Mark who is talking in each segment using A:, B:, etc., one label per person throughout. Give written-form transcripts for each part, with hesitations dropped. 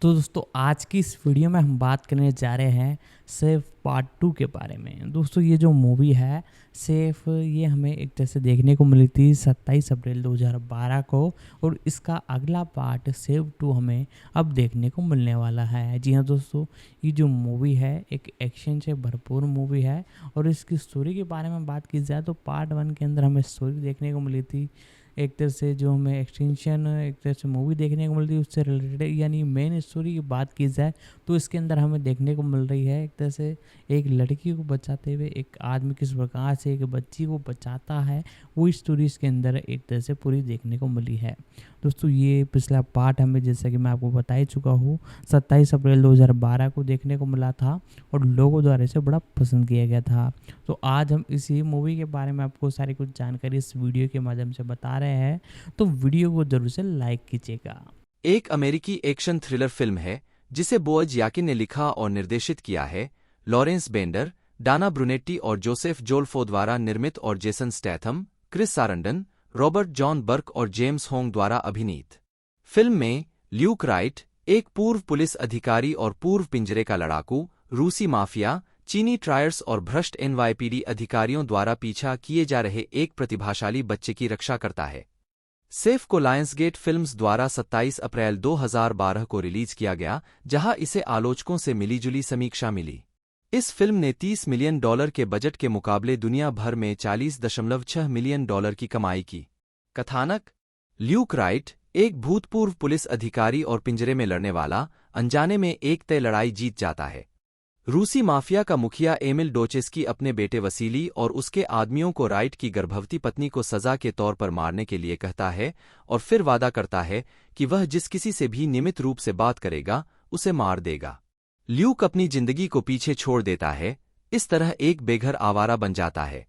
A: तो दोस्तों आज की इस वीडियो में हम बात करने जा रहे हैं सेफ पार्ट 2 के बारे में। दोस्तों ये जो मूवी है सेफ, ये हमें एक तरह से देखने को मिली थी 27 अप्रैल 2012 को, और इसका अगला पार्ट सेफ 2 हमें अब देखने को मिलने वाला है। जी हाँ दोस्तों, ये जो मूवी है एक एक्शन से भरपूर मूवी है, और इसकी स्टोरी के बारे में बात की जाए तो पार्ट 1 के अंदर हमें स्टोरी देखने को मिली थी एक तरह से, जो हमें एक्सटेंशन एक तरह से मूवी देखने को मिल रही है उससे रिलेटेड, यानी मेन स्टोरी की बात की जाए तो इसके अंदर हमें देखने को मिल रही है एक तरह से एक लड़की को बचाते हुए एक आदमी किस प्रकार से एक बच्ची को बचाता है, वो स्टोरी इसके अंदर एक तरह से पूरी देखने को मिली है। दोस्तों ये पिछला पार्ट हमें, जैसा कि मैं आपको बता ही चुका हूँ, 27 अप्रैल 2012 को देखने को मिला था और लोगों द्वारा इसे बड़ा पसंद किया गया था। तो आज हम इसी मूवी के बारे में आपको सारी कुछ जानकारी इस वीडियो के माध्यम से बता रहे हैं, तो वीडियो को जरूर से लाइक कीजिएगा।
B: एक अमेरिकी एक्शन थ्रिलर फिल्म है जिसे बोअज याकिन ने लिखा और निर्देशित किया है। लॉरेंस बेंडर, डाना ब्रुनेट्टी और जोसेफ जोल्फो द्वारा निर्मित और Jason Statham, Chris Sarandon, Robert John Burke और जेम्स होंग द्वारा अभिनीत। फिल्म में ल्यूक राइट, एक पूर्व पुलिस अधिकारी और पूर्व पिंजरे का लड़ाकू, रूसी माफिया, चीनी ट्रायर्स और भ्रष्ट एनवाईपीडी अधिकारियों द्वारा पीछा किए जा रहे एक प्रतिभाशाली बच्चे की रक्षा करता है। सेफ को लायंसगेट फिल्म्स द्वारा 27 अप्रैल 2012 को रिलीज किया गया, जहां इसे आलोचकों से मिलीजुली समीक्षा मिली। इस फिल्म ने $30 मिलियन के बजट के मुकाबले दुनिया भर में $40.6 मिलियन की कमाई की। कथानक: ल्यूक राइट, एक भूतपूर्व पुलिस अधिकारी और पिंजरे में लड़ने वाला, अनजाने में एक तय लड़ाई जीत जाता है। रूसी माफिया का मुखिया एमिल डोचेस्की अपने बेटे वसीली और उसके आदमियों को राइट की गर्भवती पत्नी को सजा के तौर पर मारने के लिए कहता है और फिर वादा करता है कि वह जिस किसी से भी नियमित रूप से बात करेगा उसे मार देगा। ल्यूक अपनी जिंदगी को पीछे छोड़ देता है, इस तरह एक बेघर आवारा बन जाता है।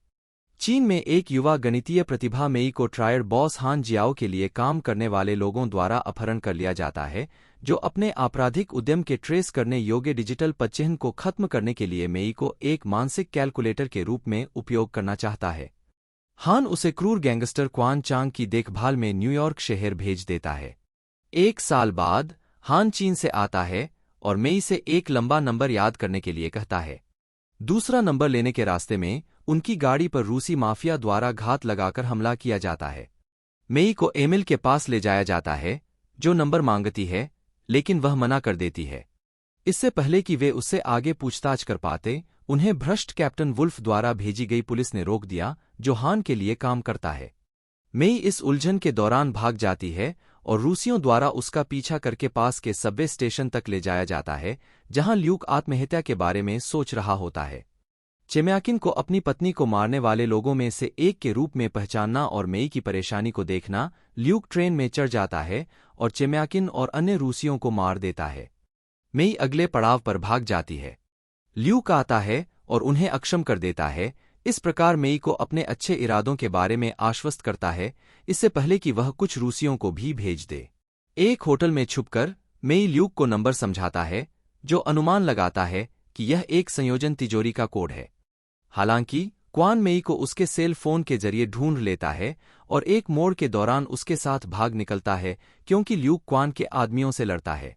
B: चीन में एक युवा गणितीय प्रतिभा मेई को ट्रायड बॉस हान जियाओ के लिए काम करने वाले लोगों द्वारा अपहरण कर लिया जाता है, जो अपने आपराधिक उद्यम के ट्रेस करने योग्य डिजिटल पदचिह्न को खत्म करने के लिए मेई को एक मानसिक कैलकुलेटर के रूप में उपयोग करना चाहता है। हान उसे क्रूर गैंगस्टर क्वान चांग की देखभाल में न्यूयॉर्क शहर भेज देता है। 1 साल बाद हान चीन से आता है और मेई से एक लंबा नंबर याद करने के लिए कहता है। दूसरा नंबर लेने के रास्ते में उनकी गाड़ी पर रूसी माफिया द्वारा घात लगाकर हमला किया जाता है। मेई को एमिल के पास ले जाया जाता है, जो नंबर मांगती है, लेकिन वह मना कर देती है। इससे पहले कि वे उससे आगे पूछताछ कर पाते, उन्हें भ्रष्ट कैप्टन वुल्फ द्वारा भेजी गई पुलिस ने रोक दिया, जो हान के लिए काम करता है। मेई इस उलझन के दौरान भाग जाती है और रूसियों द्वारा उसका पीछा करके पास के सबवे स्टेशन तक ले जाया जाता है, जहां ल्यूक आत्महत्या के बारे में सोच रहा होता है। चेम्याकिन को अपनी पत्नी को मारने वाले लोगों में से एक के रूप में पहचानना और मेई की परेशानी को देखना, ल्यूक ट्रेन में चढ़ जाता है और चेम्याकिन और अन्य रूसियों को मार देता है। मेई अगले पड़ाव पर भाग जाती है। ल्यूक आता है और उन्हें अक्षम कर देता है। इस प्रकार मेई को अपने अच्छे इरादों के बारे में आश्वस्त करता है, इससे पहले कि वह कुछ रूसियों को भी भेज दे। एक होटल में छुपकर मेई ल्यूक को नंबर समझाता है, जो अनुमान लगाता है कि यह एक संयोजन तिजोरी का कोड है। हालांकि क्वान मेई को उसके सेल फोन के जरिए ढूंढ लेता है और एक मोड़ के दौरान उसके साथ भाग निकलता है, क्योंकि ल्यूक क्वान के आदमियों से लड़ता है।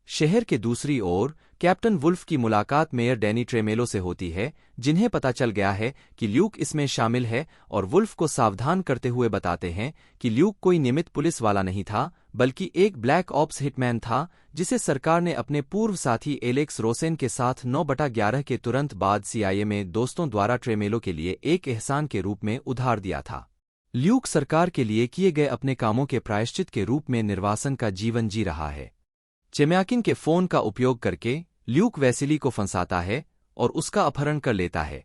B: शहर के दूसरी ओर कैप्टन वुल्फ की मुलाकात मेयर डैनी ट्रेमेलो से होती है, जिन्हें पता चल गया है कि ल्यूक इसमें शामिल है, और वुल्फ को सावधान करते हुए बताते हैं कि ल्यूक कोई नियमित पुलिस वाला नहीं था, बल्कि एक ब्लैक ऑप्स हिटमैन था, जिसे सरकार ने अपने पूर्व साथी एलेक्स रोसेन के साथ 9/11 के तुरंत बाद सीआईए में दोस्तों द्वारा ट्रेमेलो के लिए एक एहसान के रूप में उधार दिया था। ल्यूक सरकार के लिए किए गए अपने कामों के प्रायश्चित के रूप में निर्वासन का जीवन जी रहा है। चेम्याकिन के फोन का उपयोग करके ल्यूक वैसिली को फंसाता है और उसका अपहरण कर लेता है।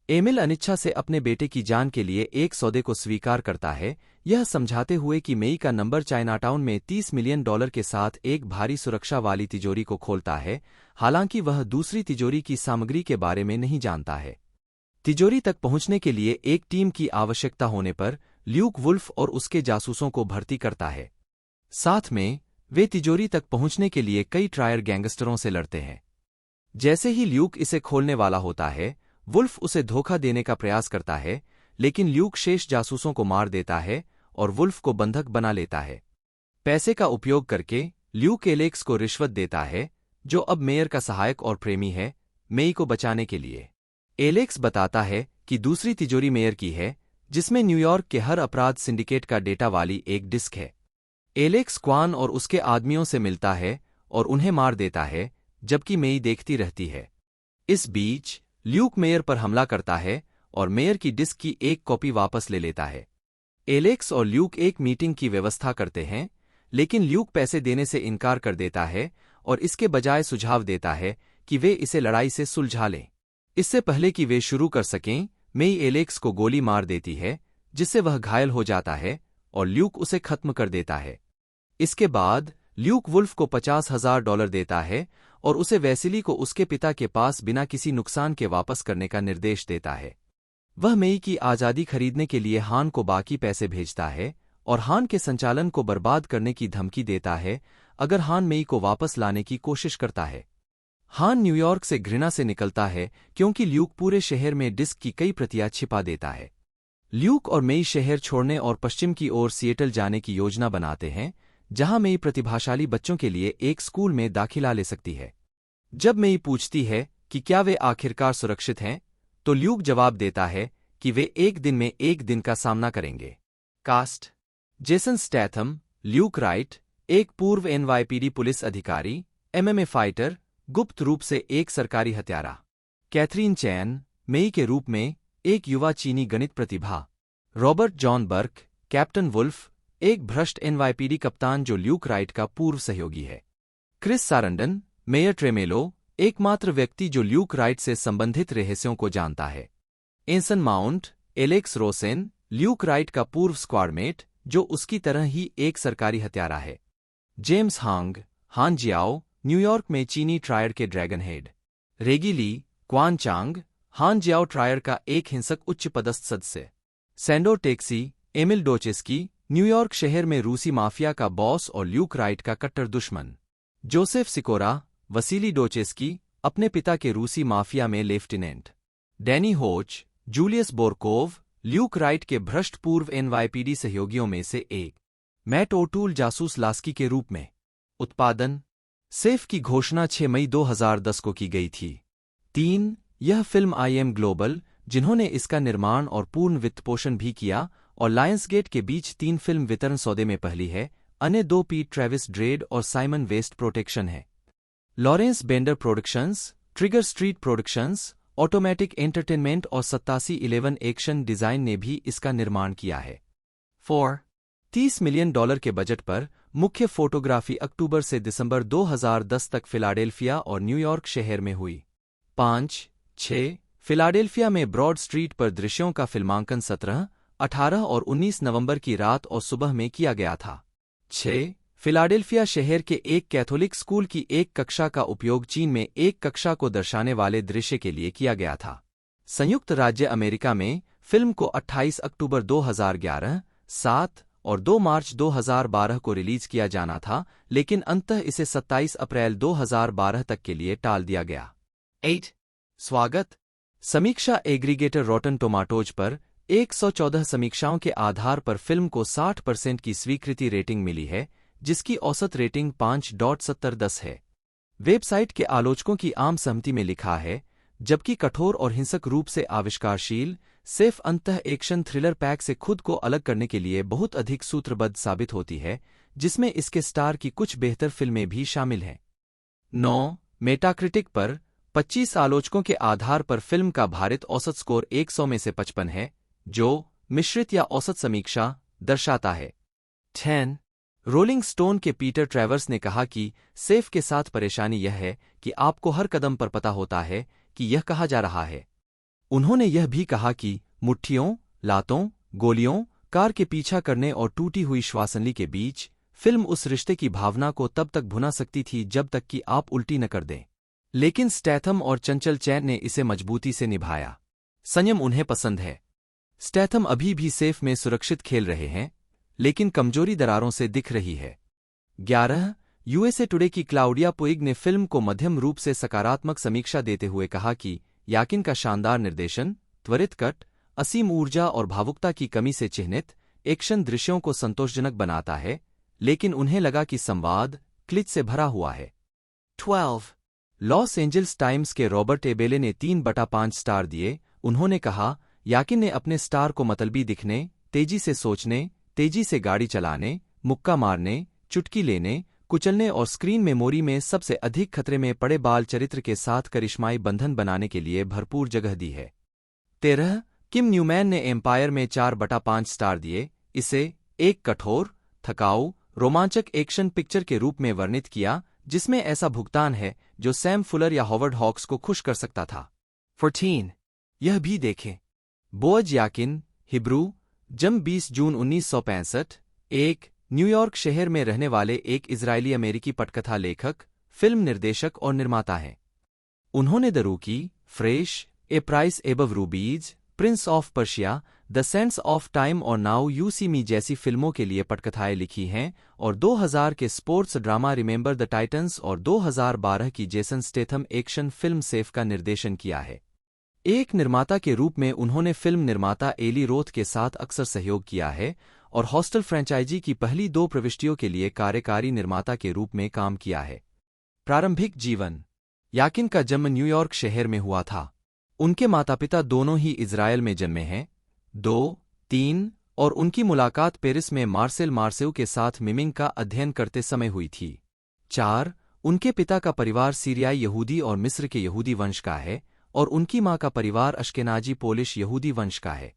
B: एमिल अनिच्छा से अपने बेटे की जान के लिए एक सौदे को स्वीकार करता है, यह समझाते हुए कि मेई का नंबर चाइनाटाउन में $30 मिलियन के साथ एक भारी सुरक्षा वाली तिजोरी को खोलता है, हालांकि वह दूसरी तिजोरी की सामग्री के बारे में नहीं जानता है। तिजोरी तक पहुंचने के लिए एक टीम की आवश्यकता होने पर ल्यूक वुल्फ और उसके जासूसों को भर्ती करता है। साथ में वे तिजोरी तक पहुंचने के लिए कई ट्रायर गैंगस्टरों से लड़ते हैं। जैसे ही ल्यूक इसे खोलने वाला होता है, वुल्फ उसे धोखा देने का प्रयास करता है, लेकिन ल्यूक शेष जासूसों को मार देता है और वुल्फ को बंधक बना लेता है। पैसे का उपयोग करके ल्यूक एलेक्स को रिश्वत देता है, जो अब मेयर का सहायक और प्रेमी है, मेई को बचाने के लिए। एलेक्स बताता है कि दूसरी तिजोरी मेयर की है, जिसमें न्यूयॉर्क के हर अपराध सिंडिकेट का डेटा वाली एक डिस्क है। एलेक्स क्वान और उसके आदमियों से मिलता है और उन्हें मार देता है, जबकि मेई देखती रहती है। इस बीच ल्यूक मेयर पर हमला करता है और मेयर की डिस्क की एक कॉपी वापस ले लेता है। एलेक्स और ल्यूक एक मीटिंग की व्यवस्था करते हैं, लेकिन ल्यूक पैसे देने से इनकार कर देता है और इसके बजाय सुझाव देता है कि वे इसे लड़ाई से सुलझा लें। इससे पहले कि वे शुरू कर सकें, मेई एलेक्स को गोली मार देती है, जिससे वह घायल हो जाता है और ल्यूक उसे खत्म कर देता है। इसके बाद ल्यूक वुल्फ को $50,000 देता है और उसे वैसिली को उसके पिता के पास बिना किसी नुकसान के वापस करने का निर्देश देता है। वह मेई की आज़ादी खरीदने के लिए हान को बाकी पैसे भेजता है और हान के संचालन को बर्बाद करने की धमकी देता है अगर हान मेई को वापस लाने की कोशिश करता है। हान न्यूयॉर्क से घृणा से निकलता है क्योंकि ल्यूक पूरे शहर में डिस्क की कई प्रतियां छिपा देता है। ल्यूक और मेई शहर छोड़ने और पश्चिम की ओर सिएटल जाने की योजना बनाते हैं, जहां मेई प्रतिभाशाली बच्चों के लिए एक स्कूल में दाखिला ले सकती है। जब मेई पूछती है कि क्या वे आखिरकार सुरक्षित हैं, तो ल्यूक जवाब देता है कि वे एक दिन में एक दिन का सामना करेंगे। Cast: Jason Statham, Luke Wright, एक पूर्व एनवाईपीडी पुलिस अधिकारी, एमएमए फाइटर, गुप्त रूप से एक सरकारी हत्यारा। कैथरीन चैन, मेई के रूप में एक युवा चीनी गणित प्रतिभा। Robert John Burke, captain Wolf, एक भ्रष्ट एनवाईपीडी कप्तान जो ल्यूक राइट का पूर्व सहयोगी है। क्रिस सारंडन, मेयर ट्रेमेलो, एकमात्र व्यक्ति जो ल्यूक राइट से संबंधित रहस्यों को जानता है। Anson Mount, Alex Rosen, Luke Wright का पूर्व स्क्वाडमेट, जो उसकी तरह ही एक सरकारी हत्यारा है। जेम्स हांग, हान जियाओ, न्यूयॉर्क में चीनी ट्रायर के ड्रैगन हेड। रेगी ली, क्वान चांग, हान जियाओ ट्रायर का एक हिंसक उच्च पदस्थ सदस्य। सैंडो टेक्सी, एमिल डोचेस्की, न्यूयॉर्क शहर में रूसी माफिया का बॉस और ल्यूक राइट का कट्टर दुश्मन। जोसेफ सिकोरा, वसीली डोचेस्की, अपने पिता के रूसी माफिया में लेफ्टिनेंट। डैनी होच, जूलियस बोरकोव, ल्यूक राइट के भ्रष्ट पूर्व एनवाईपीडी सहयोगियों में से एक। मैट ओटूल, जासूस लास्की के रूप में। उत्पादन: सेफ की घोषणा 6 मई 2010 को की गई थी। 3. यह फिल्म IM ग्लोबल, जिन्होंने इसका निर्माण और पूर्ण वित्तपोषण भी किया, और लायंसगेट के बीच 3 फिल्म वितरण सौदे में पहली है। अन्य 2 पीट ट्रेविस ड्रेड और साइमन वेस्ट प्रोटेक्शन है। Lawrence Bender Productions, Trigger Street Productions, Automatik Entertainment और 8711 एक्शन डिजाइन ने भी इसका निर्माण किया है। 4. $30 मिलियन के बजट पर मुख्य फोटोग्राफी अक्टूबर से दिसंबर 2010 तक फिलाडेल्फिया और न्यूयॉर्क शहर में हुई। 5. 6. फिलाडेल्फिया में ब्रॉड स्ट्रीट पर दृश्यों का फिल्मांकन 17, 18 और 19 नवंबर की रात और सुबह में किया गया था। 6. फिलाडेल्फिया शहर के एक कैथोलिक स्कूल की एक कक्षा का उपयोग चीन में एक कक्षा को दर्शाने वाले दृश्य के लिए किया गया था। संयुक्त राज्य अमेरिका में फिल्म को 28 अक्टूबर 2011, 7 और 2 मार्च 2012 को रिलीज किया जाना था, लेकिन अंततः इसे 27 अप्रैल 2012 तक के लिए टाल दिया गया। 8. स्वागत। समीक्षा एग्रीगेटर रॉटन टोमाटोज पर 114 समीक्षाओं के आधार पर फिल्म को 60% की स्वीकृति रेटिंग मिली है, जिसकी औसत रेटिंग 5.70 है। वेबसाइट के आलोचकों की आम सहमति में लिखा है, जबकि कठोर और हिंसक रूप से आविष्कारशील, सिर्फ अंतः एक्शन थ्रिलर पैक से खुद को अलग करने के लिए बहुत अधिक सूत्रबद्ध साबित होती है, जिसमें इसके स्टार की कुछ बेहतर फिल्में भी शामिल हैं। 9. मेटाक्रिटिक पर 25 आलोचकों के आधार पर फिल्म का भारित औसत स्कोर 100 में से 55 है, जो मिश्रित या औसत समीक्षा दर्शाता है। 10. रोलिंग स्टोन के पीटर ट्रेवर्स ने कहा कि सेफ के साथ परेशानी यह है कि आपको हर कदम पर पता होता है कि यह कहा जा रहा है। उन्होंने यह भी कहा कि मुट्ठियों, लातों, गोलियों, कार के पीछा करने और टूटी हुई श्वासनली के बीच फिल्म उस रिश्ते की भावना को तब तक भुना सकती थी जब तक कि आप उल्टी न कर दें। लेकिन स्टैथम और चंचल चैन ने इसे मजबूती से निभाया। संयम उन्हें पसंद है। स्टैथम अभी भी सेफ में सुरक्षित खेल रहे हैं, लेकिन कमजोरी दरारों से दिख रही है। 11. USA टुडे की क्लाउडिया पुइग ने फिल्म को मध्यम रूप से सकारात्मक समीक्षा देते हुए कहा कि याकिन का शानदार निर्देशन, त्वरित कट, असीम ऊर्जा और भावुकता की कमी से चिह्नित एक्शन दृश्यों को संतोषजनक बनाता है, लेकिन उन्हें लगा कि संवाद, क्लिच से भरा हुआ है। 12 लॉस एंजल्स टाइम्स के रॉबर्ट एबेले ने 3/5 स्टार दिए। उन्होंने कहा, याकिन ने अपने स्टार को मतलबी दिखने, तेजी से सोचने, तेजी से गाड़ी चलाने, मुक्का मारने, चुटकी लेने, कुचलने और स्क्रीन मेमोरी में सबसे अधिक खतरे में पड़े बाल चरित्र के साथ करिश्माई बंधन बनाने के लिए भरपूर जगह दी है। 13 किम न्यूमैन ने एम्पायर में 4/5 स्टार दिए। इसे एक कठोर, थकाऊ, रोमांचक एक्शन पिक्चर के रूप में वर्णित किया जिसमें ऐसा भुगतान है जो सैम फुलर या हॉवर्ड हॉक्स को खुश कर सकता था। 14 यह भी देखें। बोअज याकिन, हिब्रू, जन्म 20 जून 1965, एक न्यूयॉर्क शहर में रहने वाले एक इजरायली अमेरिकी पटकथा लेखक, फिल्म निर्देशक और निर्माता हैं। उन्होंने द रूकी, fresh, A price above रूबीज, Prince of Persia, the sense of time और नाउ यू सी मी जैसी फिल्मों के लिए पटकथाएं लिखी हैं और 2000 के sports drama remember the Titans और 2012 की Jason Statham action film safe का निर्देशन किया है। एक निर्माता के रूप में उन्होंने फिल्म निर्माता एली रोथ के साथ अक्सर सहयोग किया है और हॉस्टल फ्रेंचाइजी की पहली 2 प्रविष्टियों के लिए कार्यकारी निर्माता के रूप में काम किया है। प्रारंभिक जीवन। याकिन का जन्म न्यूयॉर्क शहर में हुआ था। उनके माता पिता दोनों ही इजरायल में जन्मे हैं। 2, 3 और उनकी मुलाकात पेरिस में मार्सेल मार्सेउ के साथ मिमिंग का अध्ययन करते समय हुई थी। 4 उनके पिता का परिवार सीरियाई यहूदी और मिस्र के यहूदी वंश का है और उनकी मां का परिवार अश्केनाजी पोलिश यहूदी वंश का है।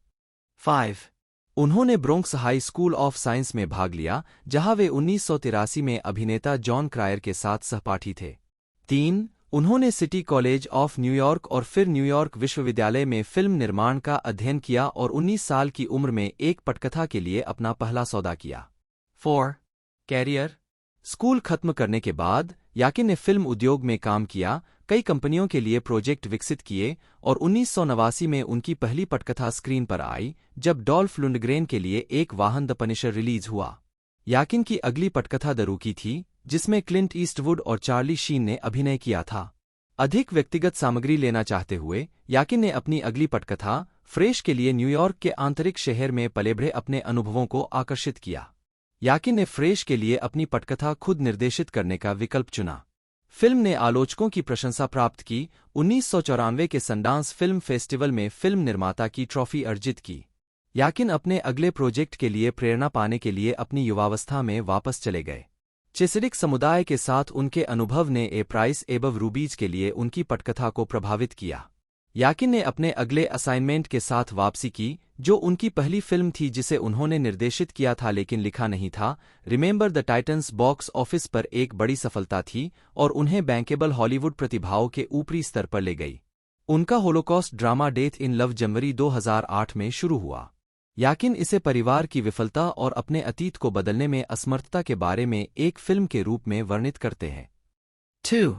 B: 5 उन्होंने Bronx high school of science में भाग लिया जहां वे 1983 में अभिनेता जॉन क्रायर के साथ सहपाठी थे। 3 उन्होंने सिटी कॉलेज ऑफ न्यूयॉर्क और फिर न्यूयॉर्क विश्वविद्यालय में फिल्म निर्माण का अध्ययन किया और 19 साल की उम्र में एक पटकथा के लिए अपना पहला सौदा किया। 4 कैरियर। स्कूल खत्म करने के बाद याकिन ने फिल्म उद्योग में काम किया, कई कंपनियों के लिए प्रोजेक्ट विकसित किए और 1989 में उनकी पहली पटकथा स्क्रीन पर आई जब डॉल्फ लुंडग्रेन के लिए एक वाहन द पनिशर रिलीज हुआ। याकिन की अगली पटकथा द रूकी थी जिसमें क्लिंट ईस्टवुड और चार्ली शीन ने अभिनय किया था। अधिक व्यक्तिगत सामग्री लेना चाहते हुए याकिन ने अपनी अगली पटकथा फ्रेश के लिए न्यूयॉर्क के आंतरिक शहर में पलेबढ़े अपने अनुभवों को आकर्षित किया। याकिन ने फ्रेश के लिए अपनी पटकथा खुद निर्देशित करने का विकल्प चुना। फिल्म ने आलोचकों की प्रशंसा प्राप्त की। 1994 के सनडांस फिल्म फेस्टिवल में फिल्म निर्माता की ट्रॉफी अर्जित की। याकिन अपने अगले प्रोजेक्ट के लिए प्रेरणा पाने के लिए अपनी युवावस्था में वापस चले गए। चेसिडिक समुदाय के साथ उनके अनुभव ने ए प्राइस एबव रूबीज के लिए उनकी पटकथा को प्रभावित किया। याकिन ने अपने अगले असाइनमेंट के साथ वापसी की जो उनकी पहली फिल्म थी जिसे उन्होंने निर्देशित किया था लेकिन लिखा नहीं था। Remember the Titans box office पर एक बड़ी सफलता थी और उन्हें बैंकेबल हॉलीवुड प्रतिभाओं के ऊपरी स्तर पर ले गई। उनका Holocaust drama death in love जनवरी 2008 में शुरू हुआ। याकिन इसे परिवार की विफलता और अपने अतीत को बदलने में असमर्थता के बारे में एक फिल्म के रूप में वर्णित करते हैं। 2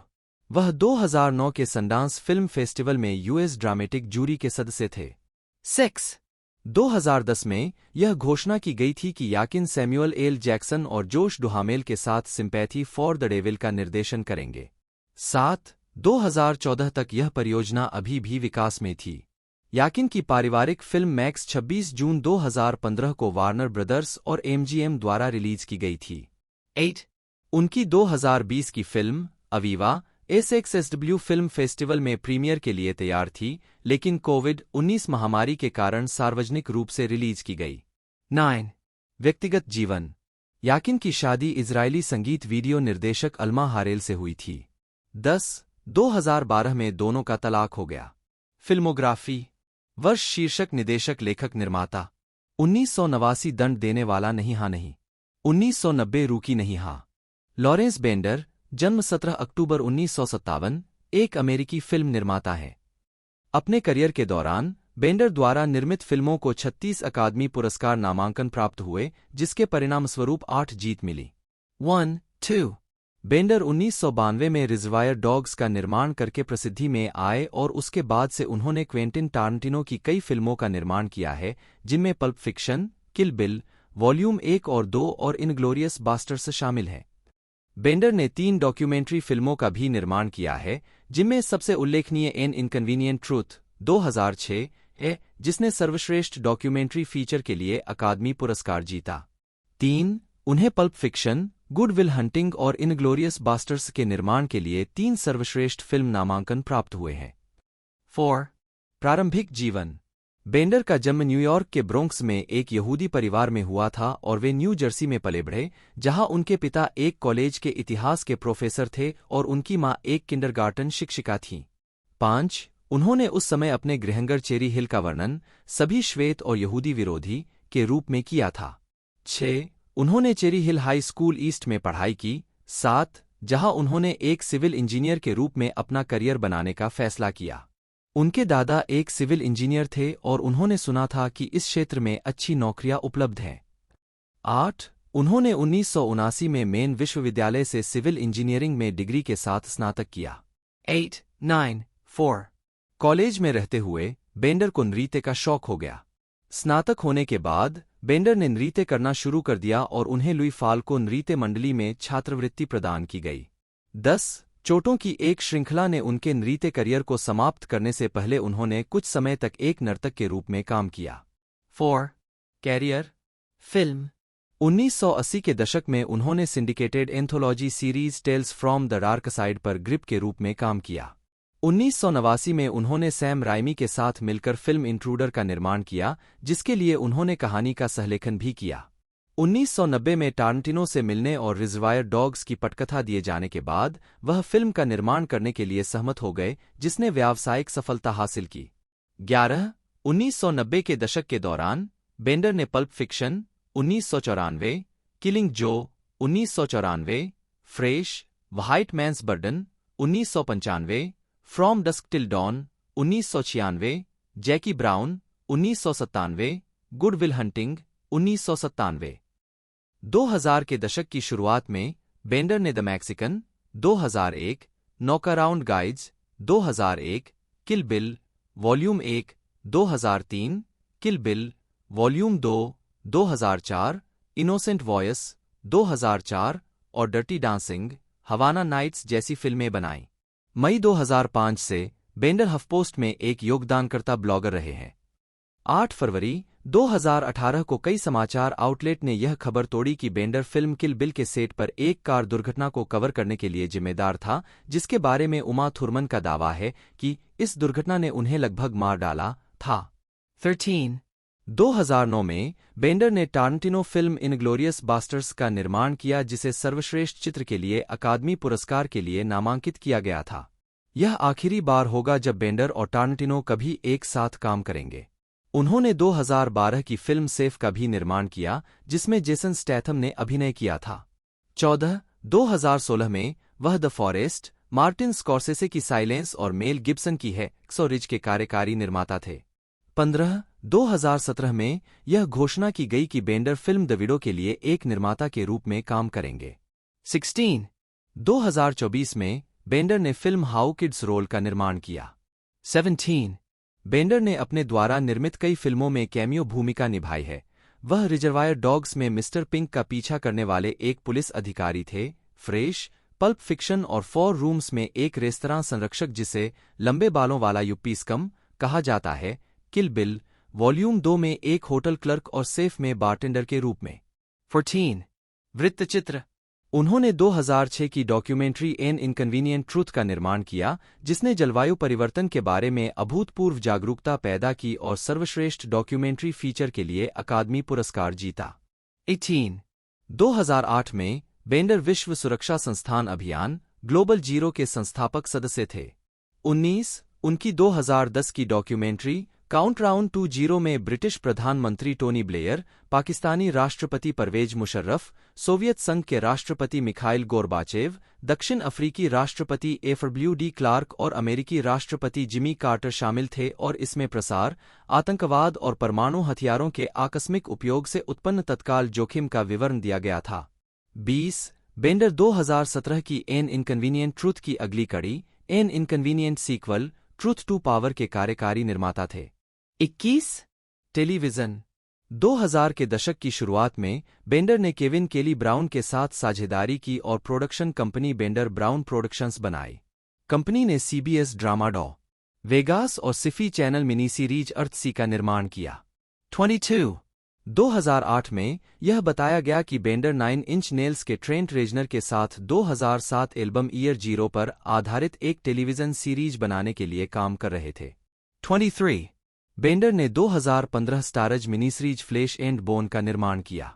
B: वह 2009 के सनडांस फिल्म फेस्टिवल में यूएस ड्रामेटिक जूरी के सदस्य थे। 6 2010 में यह घोषणा की गई थी कि याकिन सैमुअल एल जैक्सन और जोश डुहामेल के साथ सिंपैथी फॉर द डेविल का निर्देशन करेंगे। 7 2014 तक यह परियोजना अभी भी विकास में थी। याकिन की पारिवारिक फिल्म मैक्स 26 जून 2015 को वार्नर ब्रदर्स और एमजीएम द्वारा रिलीज की गई थी। 8 उनकी 2020 की फिल्म अवीवा एसएक्सएसडब्ल्यू फिल्म फेस्टिवल में प्रीमियर के लिए तैयार थी लेकिन कोविड-19 महामारी के कारण सार्वजनिक रूप से रिलीज की गई। 9 व्यक्तिगत जीवन। याकिन की शादी इजरायली संगीत वीडियो निर्देशक अल्मा हारेल से हुई थी। 10 2012 में दोनों का तलाक हो गया। फिल्मोग्राफी। वर्ष शीर्षक निदेशक लेखक निर्माता। 1989 दंड देने वाला नहीं हाँ नहीं। 1990 रूकी नहीं हाँ। लॉरेंस बेंडर, जन्म 17 अक्टूबर 1957, एक अमेरिकी फिल्म निर्माता है। अपने करियर के दौरान बेंडर द्वारा निर्मित फिल्मों को 36 अकादमी पुरस्कार नामांकन प्राप्त हुए जिसके परिणामस्वरूप 8 जीत मिली। 1, 2 बेंडर 1992 में रिजर्वायर डॉग्स का निर्माण करके प्रसिद्धि में आए और उसके बाद से उन्होंने क्वेंटिन टारंटिनो की कई फिल्मों का निर्माण किया है जिनमें पल्प फिक्शन, किल बिल, वॉल्यूम 1 और 2 और इनग्लोरियस बास्टर्स शामिल हैं। बेंडर ने 3 डॉक्यूमेंट्री फिल्मों का भी निर्माण किया है जिनमें सबसे उल्लेखनीय एन इनकन्वीनियंट ट्रूथ 2006 है जिसने सर्वश्रेष्ठ डॉक्यूमेंट्री फीचर के लिए अकादमी पुरस्कार जीता। 3 उन्हें pulp fiction, good will hunting और इनग्लोरियस बास्टर्स के निर्माण के लिए 3 सर्वश्रेष्ठ फिल्म नामांकन प्राप्त हुए हैं। 4. प्रारंभिक जीवन। बेंडर का जन्म न्यूयॉर्क के ब्रोंक्स में एक यहूदी परिवार में हुआ था और वे न्यू जर्सी में पले बढ़े, जहां उनके पिता एक कॉलेज के इतिहास के प्रोफेसर थे और उनकी मां एक किंडरगार्टन शिक्षिका थीं। 5. उन्होंने उस समय अपने गृहनगर चेरी हिल का वर्णन सभी श्वेत और यहूदी विरोधी के रूप में किया था। 6. उन्होंने चेरी हिल हाई स्कूल ईस्ट में पढ़ाई की। 7. जहां उन्होंने एक सिविल इंजीनियर के रूप में अपना करियर बनाने का फैसला किया। उनके दादा एक सिविल इंजीनियर थे और उन्होंने सुना था कि इस क्षेत्र में अच्छी नौकरियां उपलब्ध हैं। 8. उन्होंने 1979 में मेन विश्वविद्यालय से सिविल इंजीनियरिंग में डिग्री के साथ स्नातक किया। 8, 9, 4. कॉलेज में रहते हुए बेंडर को नृत्य का शौक हो गया। स्नातक होने के बाद बेंडर ने नृत्य करना शुरू कर दिया और उन्हें लुई फाल्को नृत्य मंडली में छात्रवृत्ति प्रदान की गई। 10. चोटों की एक श्रृंखला ने उनके नृत्य करियर को समाप्त करने से पहले उन्होंने कुछ समय तक एक नर्तक के रूप में काम किया। 4. कैरियर। फिल्म। 1980 के दशक में उन्होंने syndicated anthology series Tales from the Dark Side पर ग्रिप के रूप में काम किया। 1989 में उन्होंने सैम राइमी के साथ मिलकर फिल्म इंट्रूडर का निर्माण किया, जिसके लिए उन्होंने कहानी का सहलेखन भी किया। 1990 में टारंटिनो से मिलने और रिजर्वायर डॉग्स की पटकथा दिए जाने के बाद वह फिल्म का निर्माण करने के लिए सहमत हो गए, जिसने व्यावसायिक सफलता हासिल की। 11. 1990 के दशक के दौरान बेंडर ने pulp fiction 1994, killing Zoe 1994, fresh, white man's burden 1995, from dusk till dawn 1996, Jackie Brown 1997, good will hunting 1997। 2000 के दशक की शुरुआत में बेंडर ने the Mexican 2001, knockaround guys 2001, kill Bill volume 1 2003, kill Bill volume 2 2004, innocent voices 2004 और dirty dancing, हवाना nights जैसी फिल्में बनाईं। मई 2005 से बेंडर हफपोस्ट में एक योगदानकर्ता ब्लॉगर रहे हैं। 8 फरवरी 2018 को कई समाचार आउटलेट ने यह खबर तोड़ी कि बेंडर फिल्म किल बिल के सेट पर एक कार दुर्घटना को कवर करने के लिए जिम्मेदार था, जिसके बारे में उमा थुरमन का दावा है कि इस दुर्घटना ने उन्हें लगभग मार डाला था। 13. 2009 में बेंडर ने टारंटिनो फिल्म इनग्लोरियस बास्टर्स का निर्माण किया, जिसे सर्वश्रेष्ठ चित्र के लिए अकादमी पुरस्कार के लिए नामांकित किया गया था। यह आखिरी बार होगा जब बेंडर और टारंटिनो कभी एक साथ काम करेंगे। उन्होंने 2012 की फिल्म सेफ का भी निर्माण किया, जिसमें जेसन स्टैथम ने अभिनय किया था। 14. 2016 में वह द फॉरेस्ट, मार्टिन स्कॉर्सेसे की साइलेंस और मेल गिब्सन की है एक्सो रिज के कार्यकारी निर्माता थे। 15. 2017 में यह घोषणा की गई कि बेंडर फिल्म द विडो के लिए एक निर्माता के रूप में काम करेंगे। 16. 2024 में बेंडर ने फिल्म हाउ किड्स रोल का निर्माण किया। 17. बेंडर ने अपने द्वारा निर्मित कई फिल्मों में कैमियो भूमिका निभाई है। वह रिजर्वायर डॉग्स में मिस्टर पिंक का पीछा करने वाले एक पुलिस अधिकारी थे, फ्रेश, पल्प फिक्शन और 4 रूम्स में एक रेस्तरां संरक्षक जिसे लंबे बालों वाला युप्पीस्कम कहा जाता है, किल बिल वॉल्यूम 2 में एक होटल क्लर्क और सेफ में बारटेंडर के रूप में। 14. वृत्तचित्र। उन्होंने 2006 की डॉक्यूमेंट्री एन इनकन्वीनियंट ट्रूथ का निर्माण किया, जिसने जलवायु परिवर्तन के बारे में अभूतपूर्व जागरूकता पैदा की और सर्वश्रेष्ठ डॉक्यूमेंट्री फीचर के लिए अकादमी पुरस्कार जीता। 18. 2008 में बेंडर विश्व सुरक्षा संस्थान अभियान ग्लोबल जीरो के संस्थापक सदस्य थे। 19. उनकी 2010 की डॉक्यूमेंट्री काउंटडाउन टू जीरो में ब्रिटिश प्रधानमंत्री टोनी ब्लेयर, पाकिस्तानी राष्ट्रपति परवेज मुशर्रफ, सोवियत संघ के राष्ट्रपति मिखाइल गोर्बाचेव, दक्षिण अफ्रीकी राष्ट्रपति एफडब्ल्यू क्लार्क और अमेरिकी राष्ट्रपति जिमी कार्टर शामिल थे और इसमें प्रसार, आतंकवाद और परमाणु हथियारों के आकस्मिक उपयोग से उत्पन्न तत्काल जोखिम का विवरण दिया गया था। 20. बेंडर 2017 की एन इनकन्वीनियंट ट्रूथ की अगली कड़ी, An Inconvenient Sequel, Truth to Power के कार्यकारी निर्माता थे। 21. टेलीविजन। 2000 के दशक की शुरुआत में बेंडर ने केविन केली ब्राउन के साथ साझेदारी की और production company Bender Brown Productions बनाई। कंपनी ने सीबीएस ड्रामा डॉ वेगास और SciFi Channel miniseries Earthsea का निर्माण किया। 22. 2008 में यह बताया गया कि बेंडर 9 इंच नेल्स के ट्रेंट रेजनर के साथ 2007 एल्बम ईयर जीरो पर आधारित एक टेलीविजन सीरीज बनाने के लिए काम कर रहे थे। 23 बेंडर ने 2015 Starz mini series flesh and bone का निर्माण किया।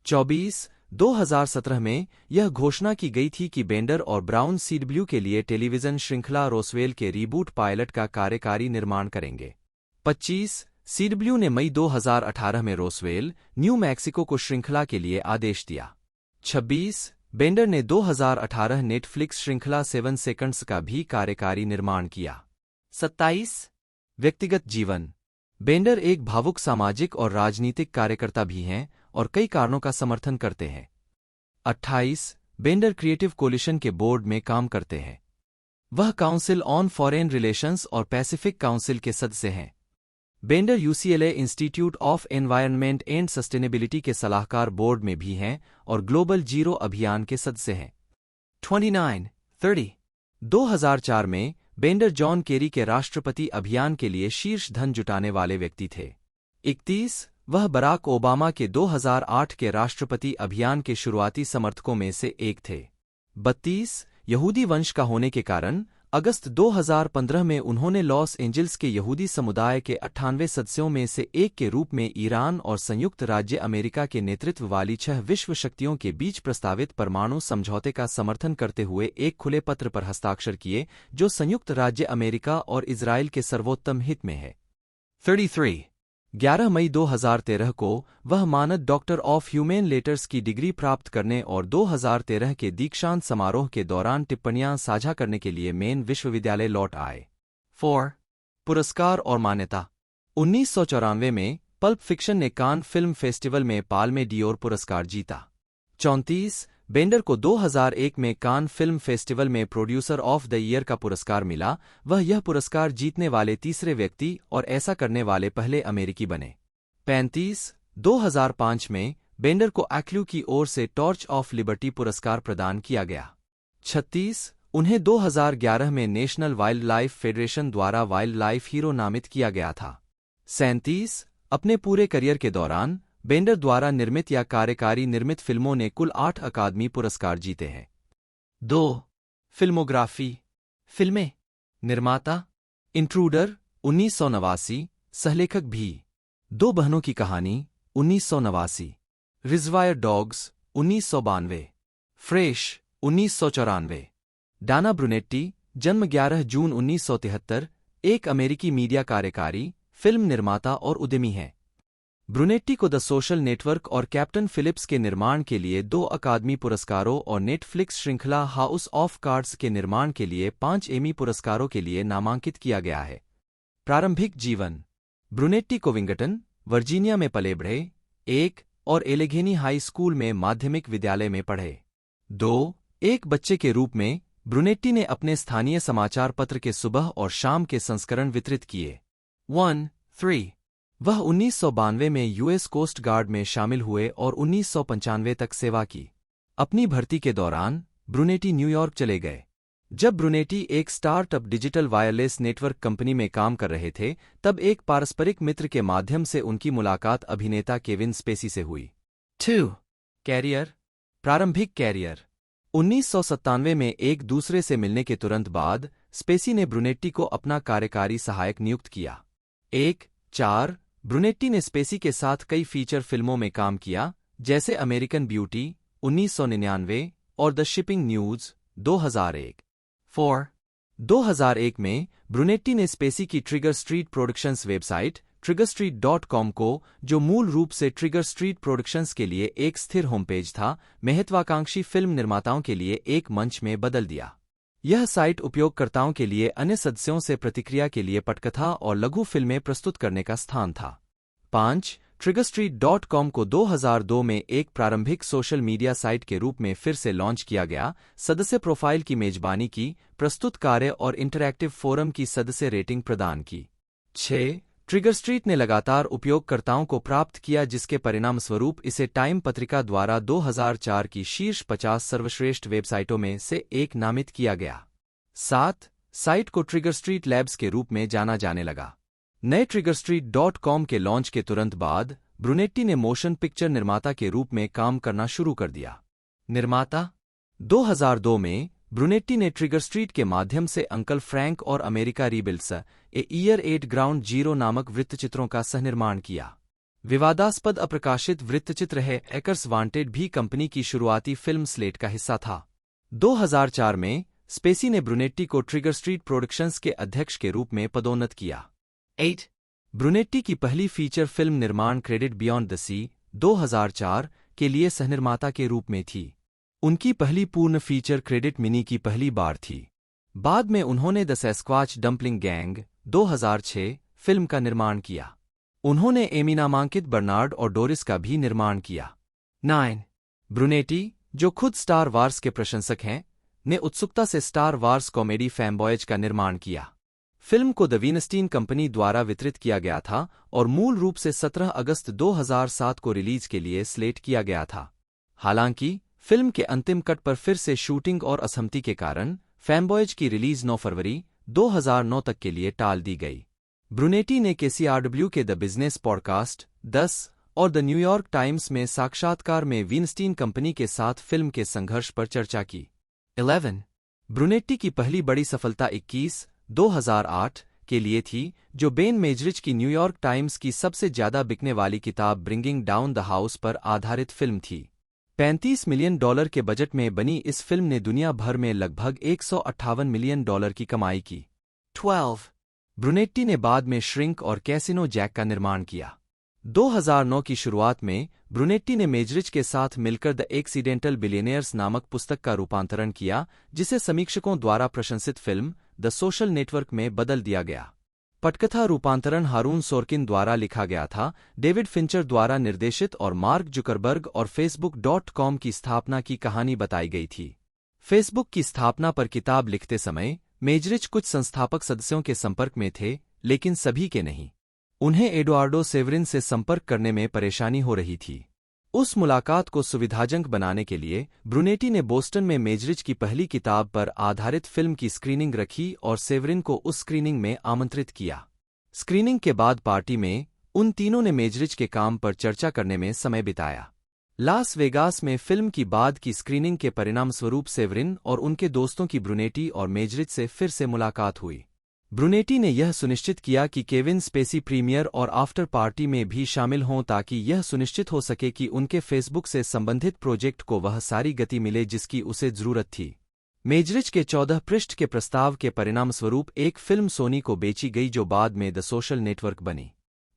B: 24 2017 में यह घोषणा की गई थी कि बेंडर और ब्राउन सीडब्ल्यू के लिए टेलीविजन श्रृंखला रोसवेल के रीबूट पायलट का कार्यकारी निर्माण करेंगे। 25 सीडब्ल्यू ने मई 2018 में रोसवेल, न्यू मैक्सिको को श्रृंखला के लिए आदेश दिया। 26 बेंडर ने 2018 नेटफ्लिक्स श्रृंखला 7 सेकंड्स का भी कार्यकारी निर्माण किया। 27 व्यक्तिगत जीवन बेंडर एक भावुक सामाजिक और राजनीतिक कार्यकर्ता भी हैं और कई कारणों का समर्थन करते हैं। 28 बेंडर क्रिएटिव कोलिशन के बोर्ड में काम करते हैं। वह काउंसिल ऑन फॉरेन रिलेशंस और पैसिफिक काउंसिल के सदस्य हैं। Bender UCLA Institute of Environment and Sustainability के सलाहकार बोर्ड में भी हैं और ग्लोबल जीरो अभियान के सदस्य हैं। 29 2004 में बेंडर जॉन केरी के राष्ट्रपति अभियान के लिए शीर्ष धन जुटाने वाले व्यक्ति थे। 31 वह बराक ओबामा के 2008 के राष्ट्रपति अभियान के शुरुआती समर्थकों में से एक थे। 32 यहूदी वंश का होने के कारण अगस्त 2015 में उन्होंने लॉस एंजिल्स के यहूदी समुदाय के 98 सदस्यों में से एक के रूप में ईरान और संयुक्त राज्य अमेरिका के नेतृत्व वाली 6 विश्व शक्तियों के बीच प्रस्तावित परमाणु समझौते का समर्थन करते हुए एक खुले पत्र पर हस्ताक्षर किए जो संयुक्त राज्य अमेरिका और इजराइल के सर्वोत्तम हित में है। 33 11 मई 2013 को वह मानद डॉक्टर ऑफ ह्यूमेन लेटर्स की डिग्री प्राप्त करने और 2013 के दीक्षांत समारोह के दौरान टिप्पणियां साझा करने के लिए मेन विश्वविद्यालय लौट आए। 4 पुरस्कार और मान्यता 1994 में पल्प फिक्शन ने कान फिल्म फेस्टिवल में पाल्मे डियोर पुरस्कार जीता। 34 बेंडर को 2001 में कान फिल्म फेस्टिवल में प्रोड्यूसर ऑफ द ईयर का पुरस्कार मिला। वह यह पुरस्कार जीतने वाले तीसरे व्यक्ति और ऐसा करने वाले पहले अमेरिकी बने। 35 2005 में बेंडर को एक्लू की ओर से टॉर्च ऑफ लिबर्टी पुरस्कार प्रदान किया गया। 36 उन्हें 2011 में नेशनल वाइल्ड लाइफ फेडरेशन द्वारा वाइल्ड लाइफ हीरो नामित किया गया था। 37 अपने पूरे करियर के दौरान बेंडर द्वारा निर्मित या कार्यकारी निर्मित फिल्मों ने कुल 8 अकादमी पुरस्कार जीते हैं। 2 फिल्मोग्राफी फिल्में निर्माता इंट्रूडर 1989 सहलेखक भी 2 बहनों की कहानी 1989 रिजर्वायर डॉग्स 1992 फ्रेश 1994 डाना ब्रुनेट्टी जन्म 11 जून 1973 एक अमेरिकी मीडिया कार्यकारी फिल्म निर्माता और उद्यमी हैं। ब्रुनेट्टी को द सोशल नेटवर्क और कैप्टन फिलिप्स के निर्माण के लिए 2 अकादमी पुरस्कारों और नेटफ्लिक्स श्रृंखला हाउस ऑफ कार्ड्स के निर्माण के लिए 5 एमी पुरस्कारों के लिए नामांकित किया गया है। प्रारंभिक जीवन ब्रुनेट्टी कोविंगटन, वर्जीनिया में पले बढ़े। 1 और एलेघेनी हाई स्कूल में माध्यमिक विद्यालय में पढ़े। 2 एक बच्चे के रूप में ब्रुनेट्टी ने अपने स्थानीय समाचार पत्र के सुबह और शाम के संस्करण वितरित किए। 3 वह 1992 में यूएस कोस्ट गार्ड में शामिल हुए और 1995 तक सेवा की। अपनी भर्ती के दौरान ब्रुनेट्टी न्यूयॉर्क चले गए। जब ब्रुनेट्टी एक startup digital wireless network company में काम कर रहे थे तब एक पारस्परिक मित्र के माध्यम से उनकी मुलाकात अभिनेता केविन स्पेसी से हुई। 2 कैरियर प्रारंभिक कैरियर 1997 में एक दूसरे से मिलने के तुरंत बाद स्पेसी ने ब्रुनेट्टी को अपना कार्यकारी सहायक नियुक्त किया। 4 ब्रुनेट्टी ने स्पेसी के साथ कई फीचर फिल्मों में काम किया जैसे अमेरिकन ब्यूटी 1999 और द शिपिंग न्यूज 2001। 4 2001 में ब्रुनेट्टी ने स्पेसी की trigger Street productions website triggerstreet.com को, जो मूल रूप से ट्रिगर स्ट्रीट प्रोडक्शंस के लिए एक स्थिर होमपेज था, महत्वाकांक्षी फिल्म निर्माताओं के लिए एक मंच में बदल दिया। यह साइट उपयोगकर्ताओं के लिए अन्य सदस्यों से प्रतिक्रिया के लिए पटकथा और लघु फिल्में प्रस्तुत करने का स्थान था। 5 triggerstreet.com को 2002 में एक प्रारंभिक सोशल मीडिया साइट के रूप में फिर से लॉन्च किया गया, सदस्य प्रोफाइल की मेजबानी की, प्रस्तुत कार्य और इंटरैक्टिव फोरम की सदस्य रेटिंग प्रदान की। 6 ट्रिगरस्ट्रीट ने लगातार उपयोगकर्ताओं को प्राप्त किया जिसके परिणामस्वरूप इसे टाइम पत्रिका द्वारा 2004 की शीर्ष 50 सर्वश्रेष्ठ वेबसाइटों में से एक नामित किया गया। 7 साइट को ट्रिगरस्ट्रीट लैब्स के रूप में जाना जाने लगा। नए triggerstreet.com के लॉन्च के तुरंत बाद ब्रुनेट्टी ने मोशन पिक्चर निर्माता के रूप में काम करना शुरू कर दिया। निर्माता 2002 में ब्रुनेट्टी ने ट्रिगर स्ट्रीट के माध्यम से अंकल फ्रैंक और America rebuilds a year 8 ground zero नामक वृत्तचित्रों का सहनिर्माण किया। विवादास्पद अप्रकाशित वृत्तचित्र है एकर्स वांटेड भी कंपनी की शुरुआती फिल्म स्लेट का हिस्सा था। 2004 में स्पेसी ने ब्रुनेट्टी को ट्रिगर स्ट्रीट प्रोडक्शंस के अध्यक्ष के रूप में पदोन्नत किया। 8 ब्रुनेट्टी की पहली फीचर फिल्म निर्माण क्रेडिट बियॉन्ड द सी 2004 के लिए सहनिर्माता के रूप में थी। उनकी पहली पूर्ण फीचर क्रेडिट मिनी की पहली बार थी। बाद में उन्होंने द सैस्क्वाच डंपलिंग गैंग 2006 फिल्म का निर्माण किया। उन्होंने एमी नामांकित बर्नार्ड और डोरिस का भी निर्माण किया। 9 ब्रुनेट्टी, जो खुद स्टार वार्स के प्रशंसक हैं, ने उत्सुकता से स्टार वार्स कॉमेडी फैनबॉयज का निर्माण किया। फिल्म को द वीनस्टीन कंपनी द्वारा वितरित किया गया था और मूल रूप से 17 अगस्त 2007 को रिलीज के लिए स्लेट किया गया था। हालांकि फिल्म के अंतिम कट पर फिर से शूटिंग और असहमति के कारण फैनबॉयज की रिलीज 9 फरवरी 2009 तक के लिए टाल दी गई। ब्रुनेट्टी ने KCRW के द बिजनेस पॉडकास्ट 10 और द न्यूयॉर्क टाइम्स में साक्षात्कार में वीनस्टीन कंपनी के साथ फिल्म के संघर्ष पर चर्चा की। 11 ब्रुनेट्टी की पहली बड़ी सफलता 21 2008 के लिए थी, जो बेन मेजरिच की न्यूयॉर्क टाइम्स की सबसे ज्यादा बिकने वाली किताब ब्रिंगिंग डाउन द हाउस पर आधारित फिल्म थी। $35 मिलियन के बजट में बनी इस फिल्म ने दुनिया भर में लगभग $158 मिलियन की कमाई की। 12 ब्रुनेट्टी ने बाद में श्रिंक और कैसिनो जैक का निर्माण किया। 2009 की शुरुआत में ब्रुनेट्टी ने मेजरिच के साथ मिलकर द एक्सीडेंटल बिलियनियर्स नामक पुस्तक का रूपांतरण किया, जिसे समीक्षकों द्वारा प्रशंसित फिल्म द सोशल नेटवर्क में बदल दिया गया। पटकथा रूपांतरण हारून सोर्किन द्वारा लिखा गया था, डेविड फिंचर द्वारा निर्देशित और मार्क जुकरबर्ग और Facebook.com की स्थापना की कहानी बताई गई थी। फेसबुक की स्थापना पर किताब लिखते समय मेजरिच कुछ संस्थापक सदस्यों के संपर्क में थे, लेकिन सभी के नहीं। उन्हें एडुआर्डो सेवरिन से संपर्क करने में परेशानी हो रही थी। उस मुलाकात को सुविधाजनक बनाने के लिए ब्रुनेट्टी ने बोस्टन में मेजरिच की पहली किताब पर आधारित फिल्म की स्क्रीनिंग रखी और सेवरिन को उस स्क्रीनिंग में आमंत्रित किया। स्क्रीनिंग के बाद पार्टी में उन तीनों ने मेजरिच के काम पर चर्चा करने में समय बिताया। लास वेगास में फिल्म की बाद की स्क्रीनिंग के परिणामस्वरूप सेवरिन और उनके दोस्तों की ब्रुनेट्टी और मेजरिच से फिर से मुलाकात हुई। ब्रुनेट्टी ने यह सुनिश्चित किया कि केविन स्पेसी प्रीमियर और आफ्टर पार्टी में भी शामिल हों ताकि यह सुनिश्चित हो सके कि उनके फेसबुक से संबंधित प्रोजेक्ट को वह सारी गति मिले जिसकी उसे जरूरत थी। मेजरिच के 14 पृष्ठ के प्रस्ताव के परिणामस्वरूप एक फिल्म सोनी को बेची गई जो बाद में द सोशल नेटवर्क बनी।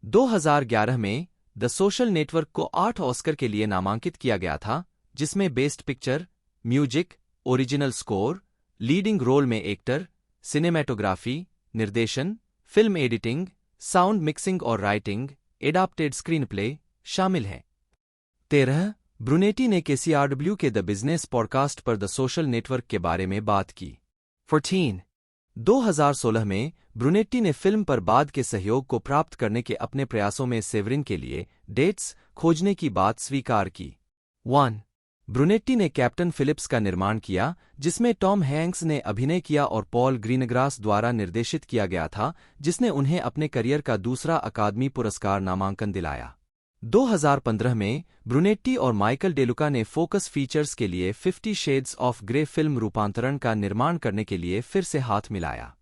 B: 2011 में द सोशल नेटवर्क को 8 ऑस्कर के लिए नामांकित किया गया था, जिसमें best picture, music, original score, leading role में एक्टर, सिनेमैटोग्राफी, निर्देशन, फिल्म एडिटिंग, साउंड मिक्सिंग और राइटिंग, एडाप्टेड स्क्रीनप्ले शामिल हैं। 13 ब्रुनेट्टी ने KCRW के द बिजनेस पॉडकास्ट पर द सोशल नेटवर्क के बारे में बात की। 14 2016 में ब्रुनेट्टी ने फिल्म पर बाद के सहयोग को प्राप्त करने के अपने प्रयासों में सेवरिन के लिए डेट्स खोजने की बात स्वीकार की। 1 ब्रुनेट्टी ने कैप्टन फिलिप्स का निर्माण किया, जिसमें टॉम हैंक्स ने अभिनय किया और पॉल ग्रीनग्रास द्वारा निर्देशित किया गया था, जिसने उन्हें अपने करियर का दूसरा अकादमी पुरस्कार नामांकन दिलाया। 2015 में ब्रुनेट्टी और माइकल डेलुका ने फोकस फीचर्स के लिए 50 शेड्स ऑफ ग्रे फिल्म रूपांतरण का निर्माण करने के लिए फिर से हाथ मिलाया।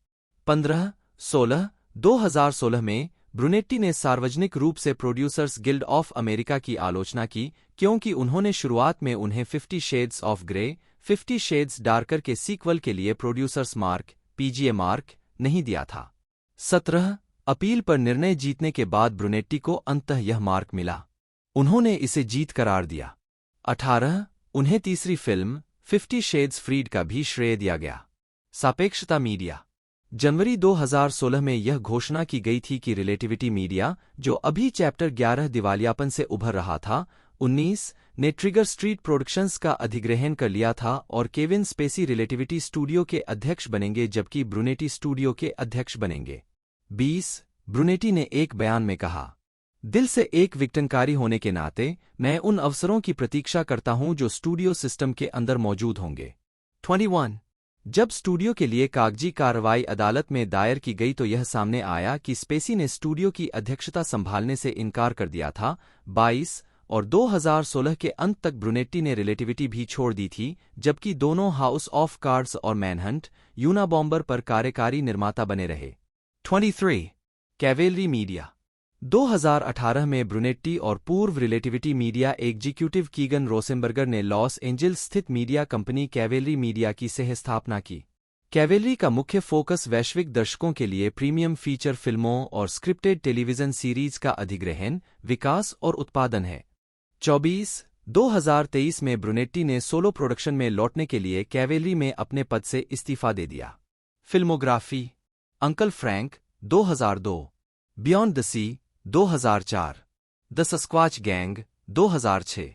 B: 15-16 2016 में ब्रुनेट्टी ने सार्वजनिक रूप से प्रोड्यूसर्स गिल्ड ऑफ अमेरिका की आलोचना की, क्योंकि उन्होंने शुरुआत में उन्हें 50 Shades of grey, 50 Shades darker के सीक्वल के लिए प्रोड्यूसर्स मार्क (PGA) मार्क नहीं दिया था। 17 अपील पर निर्णय जीतने के बाद ब्रुनेट्टी को अंततः यह मार्क मिला। उन्होंने इसे जीत करार दिया। 18 उन्हें तीसरी फिल्म 50 शेड्स फ्रीड का भी श्रेय दिया गया। सापेक्षता मीडिया जनवरी 2016 में यह घोषणा की गई थी कि रिलेटिविटी मीडिया, जो अभी चैप्टर 11 दिवालियापन से उभर रहा था, 19 ने ट्रिगर स्ट्रीट प्रोडक्शंस का अधिग्रहण कर लिया था और केविन स्पेसी रिलेटिविटी स्टूडियो के अध्यक्ष बनेंगे जबकि ब्रुनेट्टी स्टूडियो के अध्यक्ष बनेंगे। 20 ब्रुनेट्टी ने एक बयान में कहा, दिल से एक विघटनकारी होने के नाते मैं उन अवसरों की प्रतीक्षा करता हूं जो स्टूडियो सिस्टम के अंदर मौजूद होंगे। 21 जब स्टूडियो के लिए कागजी कार्रवाई अदालत में दायर की गई तो यह सामने आया कि स्पेसी ने स्टूडियो की अध्यक्षता संभालने से इनकार कर दिया था। 22 और 2016 के अंत तक ब्रुनेट्टी ने रिलेटिविटी भी छोड़ दी थी, जबकि दोनों हाउस ऑफ कार्ड्स और मैनहंट यूनाबॉम्बर पर कार्यकारी निर्माता बने रहे। 23 कैवेलरी मीडिया 2018 में ब्रुनेट्टी और पूर्व रिलेटिविटी मीडिया एग्जीक्यूटिव कीगन रोसेनबर्गर ने लॉस एंजिल्स स्थित मीडिया कंपनी कैवेलरी मीडिया की सह-स्थापना की। कैवेलरी का मुख्य फोकस वैश्विक दर्शकों के लिए प्रीमियम फीचर फिल्मों और स्क्रिप्टेड टेलीविजन सीरीज का अधिग्रहण, विकास और उत्पादन है। 2023 में ब्रुनेट्टी ने सोलो प्रोडक्शन में लौटने के लिए कैवेलरी में अपने पद से इस्तीफा दे दिया। Filmography uncle Frank 2002, beyond the sea 2004, the Sasquatch gang 2006,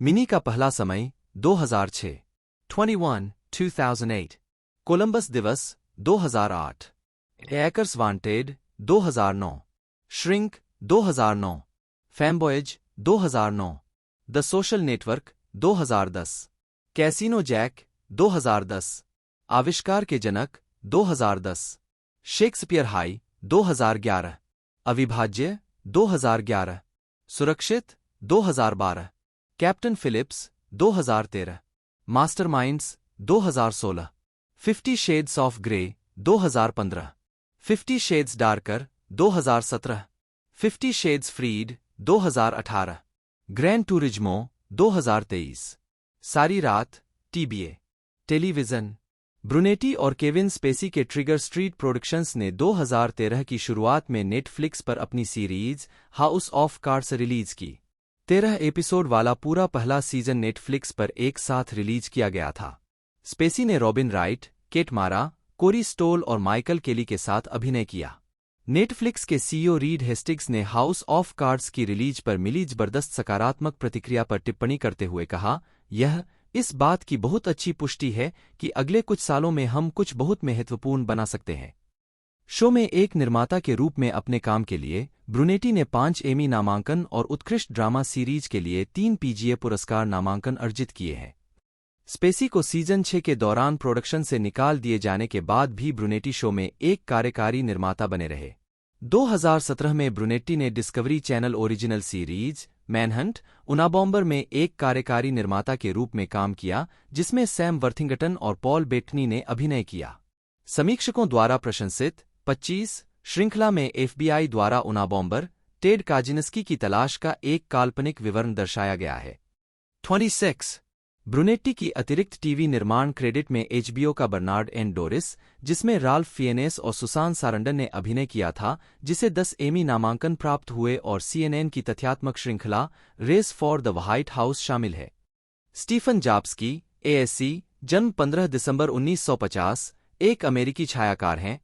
B: mini का पहला समय 2006, 21 2008, कोलंबस दिवस 2008, hackers wanted 2009, shrink 2009, fanboys 2009, the social network 2010, casino Jack 2010, आविष्कार के जनक 2010, शेक्सपियर हाई 2011, अविभाज्य 2011, सुरक्षित 2012, Captain Phillips 2013, Masterminds 2016, 50 Shades of Grey 2015, 50 Shades Darker 2017, 50 Shades Freed 2018, Grand Turismo 2023, सारी रात टीबीए टेलीविजन। ब्रुनेटी और केविन स्पेसी के ट्रिगर स्ट्रीट प्रोडक्शंस ने 2013 की शुरुआत में नेटफ्लिक्स पर अपनी series House of Cards release की। 13 एपिसोड वाला पूरा पहला सीजन नेटफ्लिक्स पर एक साथ रिलीज किया गया था। स्पेसी ने रॉबिन राइट, केट मारा, कोरी स्टोल और माइकल केली के साथ अभिनय किया। नेटफ्लिक्स के सीईओ रीड हेस्टिग्स ने हाउस ऑफ कार्ड्स की रिलीज पर मिली जबरदस्त सकारात्मक प्रतिक्रिया पर टिप्पणी करते हुए कहा, यह इस बात की बहुत अच्छी पुष्टि है कि अगले कुछ सालों में हम कुछ बहुत महत्वपूर्ण बना सकते हैं। शो में एक निर्माता के रूप में अपने काम के लिए ब्रुनेटी ने 5 एमी नामांकन और उत्कृष्ट ड्रामा सीरीज के लिए 3 पीजीए पुरस्कार नामांकन अर्जित किए हैं। स्पेसी को सीजन 6 के दौरान प्रोडक्शन से निकाल दिए जाने के बाद भी ब्रुनेटी शो में एक कार्यकारी निर्माता बने रहे। 2017 में ब्रुनेटी ने Discovery channel original series manhunt Unabomber में एक कार्यकारी निर्माता के रूप में काम किया, जिसमें सैम वर्थिंगटन और पॉल बेटनी ने अभिनय किया। समीक्षकों द्वारा प्रशंसित 25 श्रृंखला में एफबीआई द्वारा यूनाबॉम्बर टेड काजिनस्की की तलाश का एक काल्पनिक विवरण दर्शाया गया है। 26 ब्रुनेट्टी की अतिरिक्त टीवी निर्माण क्रेडिट में एचबीओ का बर्नार्ड एंड डोरिस, जिसमें राल्फ फिएनेस और सुसान सारंडन ने अभिनय किया था, जिसे 10 एमी नामांकन प्राप्त हुए, और सीएनएन की तथ्यात्मक श्रृंखला Race for the White House शामिल है। स्टीफन जाब्स्की, एएससी, जन्म 15 दिसंबर 1950, एक अमेरिकी छायाकार हैं।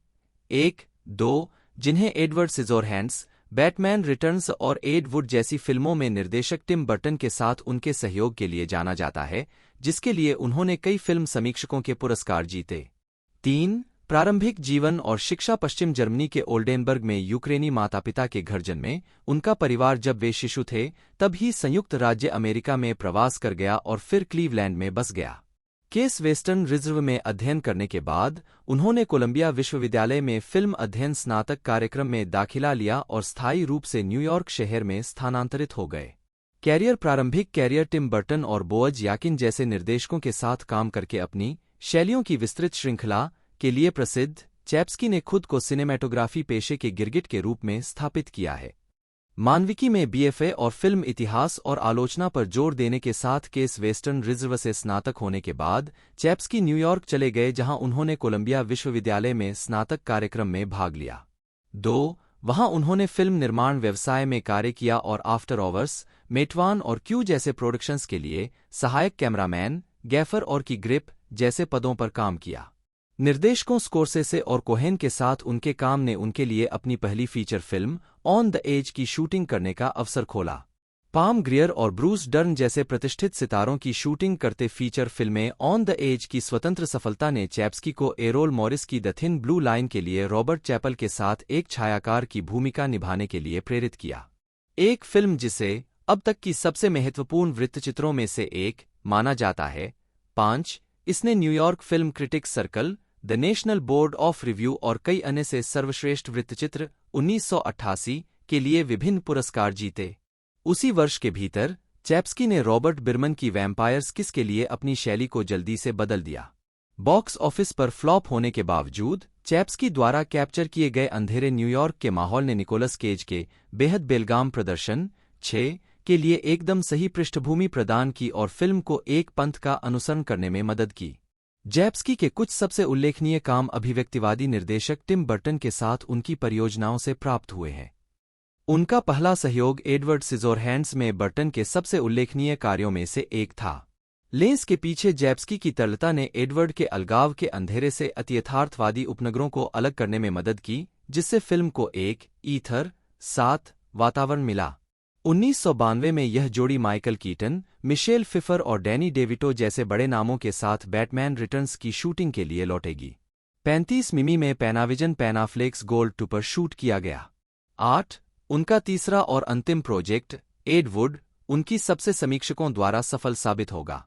B: 1-2 जिन्हें एडवर्ड सिजोरहैंड्स, बैटमैन रिटर्न्स और एड वुड जैसी फिल्मों में निर्देशक टिम बर्टन के साथ उनके सहयोग के लिए जाना जाता है, जिसके लिए उन्होंने कई फिल्म समीक्षकों के पुरस्कार जीते। 3 प्रारंभिक जीवन और शिक्षा पश्चिम जर्मनी के ओल्डेनबर्ग में यूक्रेनी माता-पिता के घर जन्मे। उनका परिवार जब वे शिशु थे तब ही संयुक्त राज्य अमेरिका में प्रवास कर गया और फिर क्लीवलैंड में बस गया। केस वेस्टर्न रिजर्व में अध्ययन करने के बाद उन्होंने कोलंबिया विश्वविद्यालय में फिल्म अध्ययन स्नातक कार्यक्रम में दाखिला लिया और स्थायी रूप से न्यूयॉर्क शहर में स्थानांतरित हो गए। प्रारंभिक कैरियर टिम बर्टन और बोअज याकिन जैसे निर्देशकों के साथ काम करके अपनी शैलियों की विस्तृत श्रृंखला के लिए प्रसिद्ध, चैप्स्की ने खुद को सिनेमैटोग्राफी पेशे के गिरगिट के रूप में स्थापित किया है। मानविकी में बीएफए और फिल्म इतिहास और आलोचना पर जोर देने के साथ केस वेस्टर्न रिजर्व से स्नातक होने के बाद चैप्स्की न्यूयॉर्क चले गए, जहां उन्होंने कोलंबिया विश्वविद्यालय में स्नातक कार्यक्रम में भाग लिया। 2 वहां उन्होंने फिल्म निर्माण व्यवसाय में कार्य किया और आफ्टर आवर्स, मेटवान और क्यू जैसे प्रोडक्शंस के लिए सहायक कैमरामैन, गैफर और की ग्रिप जैसे पदों पर काम किया। निर्देशकों स्कोरसेसे और कोहेन के साथ उनके काम ने उनके लिए अपनी पहली feature film On the Edge की शूटिंग करने का अवसर खोला। पाम ग्रियर और ब्रूस डर्न जैसे प्रतिष्ठित सितारों की शूटिंग करते फीचर फिल्में ऑन द एज की स्वतंत्र सफलता ने चैप्स्की को एरोल मॉरिस की द थिन ब्लू लाइन के लिए रॉबर्ट चैपल के साथ एक छायाकार की भूमिका निभाने के लिए प्रेरित किया। एक फिल्म जिसे अब तक की सबसे महत्वपूर्ण वृत्तचित्रों में से एक माना जाता है। 5 इसने New York film critics circle, the national board of review और कई अन्य से सर्वश्रेष्ठ वृत्तचित्र 1988 के लिए विभिन्न पुरस्कार जीते। उसी वर्ष के भीतर चैप्स्की ने रॉबर्ट बिरमन की वैम्पायर्स किस के लिए अपनी शैली को जल्दी से बदल दिया। बॉक्स ऑफिस पर फ्लॉप होने के बावजूद चैप्स्की द्वारा कैप्चर किए गए अंधेरे न्यूयॉर्क के माहौल ने निकोलस केज के बेहद बेलगाम प्रदर्शन 6 के लिए एकदम सही पृष्ठभूमि प्रदान की और फिल्म को एक पंथ का अनुसरण करने में मदद की। चैप्स्की के कुछ सबसे उल्लेखनीय काम अभिव्यक्तिवादी निर्देशक टिम बर्टन के साथ उनकी परियोजनाओं से प्राप्त हुए हैं। उनका पहला सहयोग एडवर्ड सिजोरहैंड्स में बर्टन के सबसे उल्लेखनीय कार्यों में से एक था। लेंस के पीछे चैप्स्की की तरलता ने एडवर्ड के अलगाव के अंधेरे से अतियथार्थवादी उपनगरों को अलग करने में मदद की, जिससे फिल्म को एक ईथर साथ वातावरण मिला। 1992 में यह जोड़ी माइकल कीटन, मिशेल फिफर और डैनी डेविटो जैसे बड़े नामों के साथ बैटमैन रिटर्न्स की शूटिंग के लिए लौटेगी। 35 मिमी में पैनाविजन पैनाफ्लेक्स गोल्ड 2 पर शूट किया गया। 8 उनका तीसरा और अंतिम प्रोजेक्ट एड वुड उनकी सबसे समीक्षकों द्वारा सफल साबित होगा।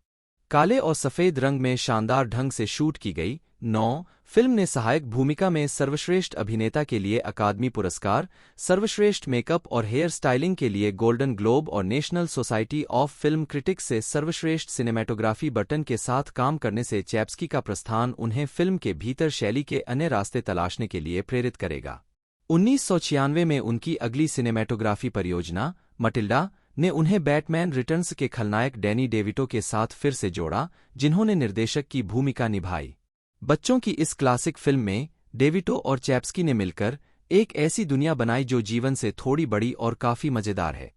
B: काले और सफेद रंग में शानदार ढंग से शूट की गई। 9 फिल्म ने सहायक भूमिका में सर्वश्रेष्ठ अभिनेता के लिए अकादमी पुरस्कार, सर्वश्रेष्ठ मेकअप और हेयर स्टाइलिंग के लिए गोल्डन ग्लोब और national society of film critics से सर्वश्रेष्ठ सिनेमेटोग्राफी बर्टन के साथ काम करने से चैप्स्की का प्रस्थान उन्हें फिल्म के भीतर शैली के अन्य रास्ते तलाशने के लिए प्रेरित करेगा। 1996 में उनकी अगली सिनेमेटोग्राफी परियोजना मटिल्डा ने उन्हें बैटमैन रिटर्न्स के खलनायक डैनी डेविटो के साथ फिर से जोड़ा, जिन्होंने निर्देशक की भूमिका निभाई। बच्चों की इस क्लासिक फिल्म में डेविटो और चैप्स्की ने मिलकर एक ऐसी दुनिया बनाई जो जीवन से थोड़ी बड़ी और काफी मजेदार है।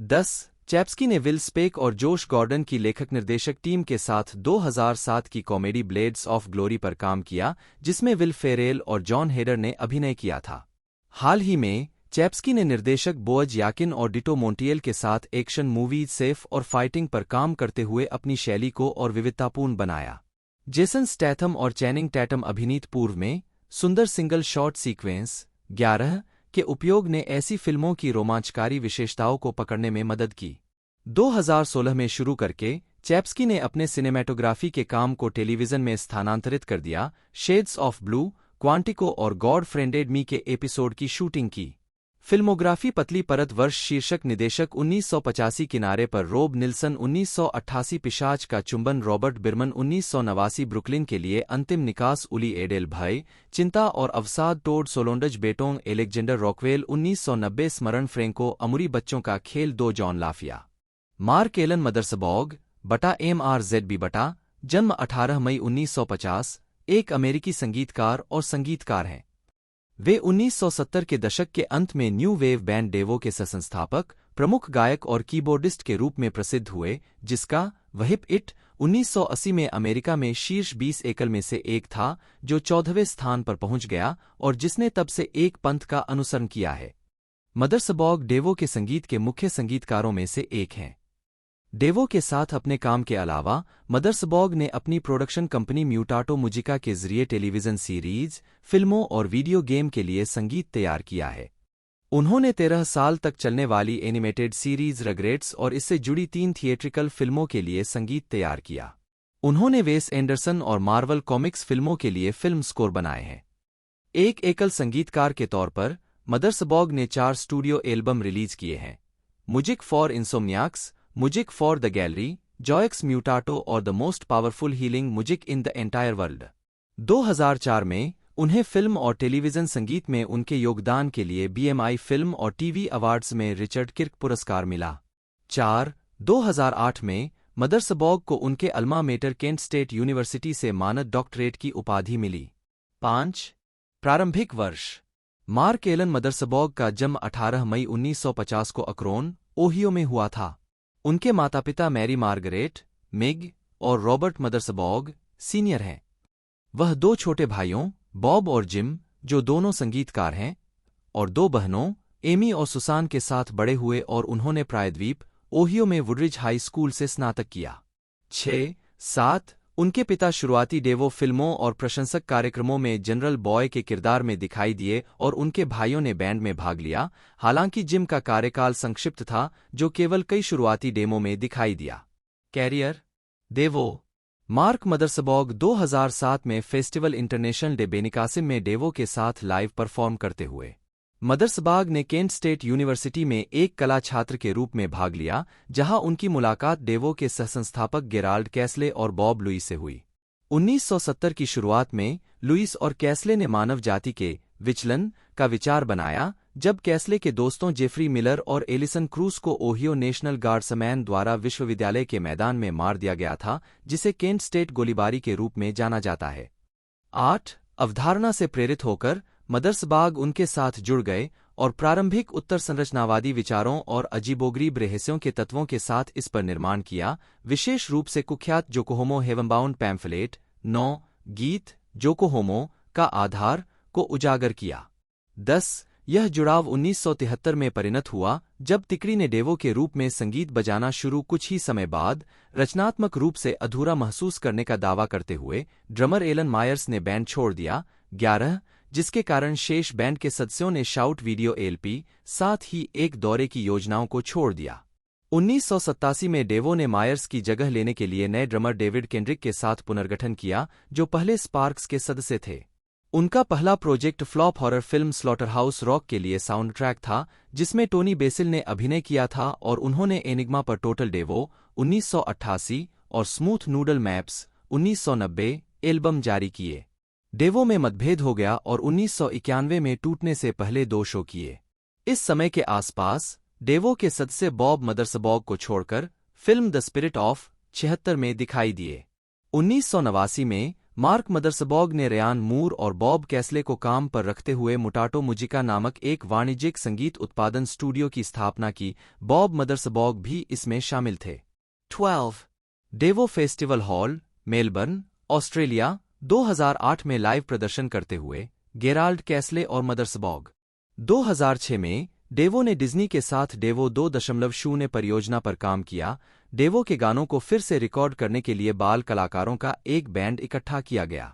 B: 10 चैप्स्की ने विल स्पेक और जोश गॉर्डन की लेखक निर्देशक टीम के साथ 2007 की कॉमेडी ब्लेड्स ऑफ ग्लोरी पर काम किया, जिसमें विल फेरेल और जॉन हेडर ने अभिनय किया था। हाल ही में चैप्स्की ने निर्देशक बोअज याकिन और डिटो मोंटिएल के साथ एक्शन मूवीज सेफ और फाइटिंग पर काम करते हुए अपनी शैली को और विविधतापूर्ण बनाया। जेसन स्टैथम और चैनिंग टैटम अभिनीत पूर्व में सुंदर सिंगल शॉट सीक्वेंस 11 के उपयोग ने ऐसी फिल्मों की रोमांचकारी विशेषताओं को पकड़ने में मदद की। 2016 में शुरू करके चैप्स्की ने अपने सिनेमेटोग्राफी के काम को टेलीविजन में स्थानांतरित कर दिया। शेड्स ऑफ ब्लू, क्वांटिको और गॉड फ्रेंडेड मी के एपिसोड की शूटिंग की। फिल्मोग्राफी पतली परत वर्ष शीर्षक निदेशक 1985 किनारे पर रोब निल्सन 1988 पिशाच का चुंबन रॉबर्ट बिरमन 1989 ब्रुकलिन के लिए अंतिम निकास उली एडेल भय चिंता और अवसाद टोड सोलोंडज बेटोंग एलेक्जेंडर रॉकवेल 1990 स्मरण फ्रेंको अमुरी बच्चों का खेल 2 जॉन लाफिया मार्क एलन मदरसबॉग बटा MRZB बटा जन्म 18 मई 1950 एक अमेरिकी संगीतकार और संगीतकार हैं। वे 1970 के दशक के अंत में न्यू वेव बैंड डेवो के सहसंस्थापक, प्रमुख गायक और कीबोर्डिस्ट के रूप में प्रसिद्ध हुए, जिसका व्हिप इट 1980 में अमेरिका में शीर्ष 20 एकल में से एक था, जो 14वें स्थान पर पहुंच गया और जिसने तब से एक पंथ का अनुसरण किया है। मदरसबॉग डेवो के संगीत के मुख्य संगीतकारों में से एक हैं। डेवो के साथ अपने काम के अलावा मदरसबॉग ने अपनी प्रोडक्शन कंपनी म्यूटाटो मुजिका के जरिए टेलीविजन सीरीज, फिल्मों और वीडियो गेम के लिए संगीत तैयार किया है। उन्होंने 13 साल तक चलने वाली एनिमेटेड सीरीज रग्रेट्स और इससे जुड़ी 3 थिएट्रिकल फिल्मों के लिए संगीत तैयार किया। उन्होंने वेस एंडरसन और मार्वल कॉमिक्स फिल्मों के लिए फिल्म स्कोर बनाए हैं। एक एकल संगीतकार के तौर पर मदरसबॉग ने 4 स्टूडियो एल्बम रिलीज किए हैं: music for insomniacs, music for the gallery, Joyeux Mutato और the most powerful healing music in the entire world. 2004 में उन्हें फिल्म और टेलीविजन संगीत में उनके योगदान के लिए BMI फिल्म और टीवी अवार्ड्स में रिचर्ड किर्क पुरस्कार मिला। 2008 में मदरसबॉग को उनके Alma matter Kent state university से मानद डॉक्टरेट की उपाधि मिली। 5 प्रारंभिक वर्ष मार्क एलन मदरसबॉग का जन्म 18 मई 1950 को अक्रोन, ओहियो में हुआ था। उनके माता-पिता मैरी मार्गरेट, मिग और रॉबर्ट मदरसबॉग सीनियर हैं। वह 2 छोटे भाइयों, बॉब और जिम, जो दोनों संगीतकार हैं, और 2 बहनों, एमी और सुसान के साथ बड़े हुए और उन्होंने प्रायद्वीप, ओहियो में वुडरिज हाई स्कूल से स्नातक किया। 6-7 उनके पिता शुरुआती डेवो फिल्मों और प्रशंसक कार्यक्रमों में जनरल बॉय के किरदार में दिखाई दिए और उनके भाइयों ने बैंड में भाग लिया। हालांकि जिम का कार्यकाल संक्षिप्त था, जो केवल कई शुरुआती डेमो में दिखाई दिया। कैरियर डेवो मार्क मदरसबॉग 2007 में फेस्टिवल इंटरनेशनल डे बेनिकासिम में डेवो के साथ लाइव परफॉर्म करते हुए। मदरसबाग ने केंट स्टेट यूनिवर्सिटी में एक कला छात्र के रूप में भाग लिया, जहां उनकी मुलाकात डेवो के सहसंस्थापक गेराल्ड कैसले और बॉब लुईस से हुई। 1970 की शुरुआत में लुईस और कैसले ने मानव जाति के विचलन का विचार बनाया, जब कैसले के दोस्तों जेफरी मिलर और एलिसन क्रूज को ओहियो नेशनल गार्ड्समैन द्वारा विश्वविद्यालय के मैदान में मार दिया गया था, जिसे केंट स्टेट गोलीबारी के रूप में जाना जाता है। 8 अवधारणा से प्रेरित होकर मदरसबाग उनके साथ जुड़ गए और प्रारंभिक उत्तर संरचनावादी विचारों और अजीबोगरीब रहस्यों के तत्वों के साथ इस पर निर्माण किया, विशेष रूप से कुख्यात जोकोहोमो हेवनबाउंड पैम्फलेट 9 गीत जोकोहोमो का आधार को उजागर किया। 10 यह जुड़ाव 1973 में परिणत हुआ, जब तिकड़ी ने डेवो के रूप में संगीत बजाना शुरू कुछ ही समय बाद रचनात्मक रूप से अधूरा महसूस करने का दावा करते हुए ड्रमर एलन मायर्स ने बैंड छोड़ दिया। 11 जिसके कारण शेष बैंड के सदस्यों ने शाउट वीडियो एलपी साथ ही एक दौरे की योजनाओं को छोड़ दिया। 1987 में डेवो ने मायर्स की जगह लेने के लिए नए ड्रमर डेविड केंड्रिक के साथ पुनर्गठन किया, जो पहले स्पार्क्स के सदस्य थे। उनका पहला project flop horror film slaughterhouse rock के लिए साउंड ट्रैक था, जिसमें टोनी बेसिल ने अभिनय किया था, और उन्होंने एनिग्मा पर टोटल डेवो 1988 और स्मूथ नूडल मैप्स 1990 एल्बम जारी किए। डेवो में मतभेद हो गया और 1991 में टूटने से पहले 2 शो किए। इस समय के आसपास डेवो के सदस्य बॉब मदरसबॉग को छोड़कर फिल्म द स्पिरिट ऑफ 76 में दिखाई दिए। 1989 में मार्क मदरसबॉग ने रयान मूर और बॉब कैसले को काम पर रखते हुए मुटाटो मुजिका नामक एक वाणिज्यिक संगीत उत्पादन स्टूडियो की स्थापना की। बॉब मदरसबॉग भी इसमें शामिल थे। 12 Daewoo festival hall Melbourne Australia 2008 में लाइव प्रदर्शन करते हुए गेराल्ड कैसले और मदरसबॉग। 2006 में डेवो ने डिज्नी के साथ डेवो 2.0 परियोजना पर काम किया। डेवो के गानों को फिर से रिकॉर्ड करने के लिए बाल कलाकारों का एक बैंड इकट्ठा किया गया।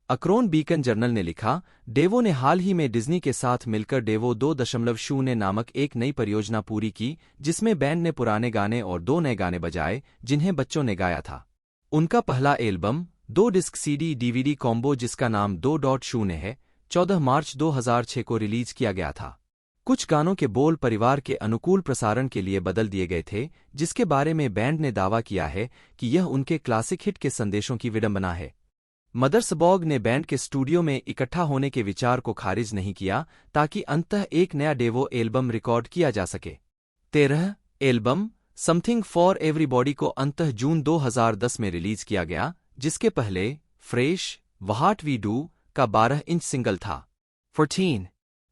B: अक्रोन बीकन जर्नल ने लिखा, डेवो ने हाल ही में डिज्नी के साथ मिलकर डेवो 2.0 नामक एक नई परियोजना पूरी की, जिसमें बैंड ने पुराने गाने और 2 नए गाने बजाए जिन्हें बच्चों ने गाया था। उनका पहला album 2 disc CD DVD combo, जिसका नाम 2.0 है, 14 मार्च 2006 को रिलीज किया गया था। कुछ गानों के बोल परिवार के अनुकूल प्रसारण के लिए बदल दिए गए थे, जिसके बारे में बैंड ने दावा किया है कि यह उनके क्लासिक हिट के संदेशों की विडंबना है। मदरसबॉग ने बैंड के स्टूडियो में इकट्ठा होने के विचार को खारिज नहीं किया, ताकि अंततः एक नया डेवो एल्बम रिकॉर्ड किया जा सके। 13 एल्बम समथिंग फॉर एवरीबॉडी को अंततः जून 2010 में रिलीज किया गया, जिसके पहले फ्रेश व्हाट वी डू का 12 इंच सिंगल था। 14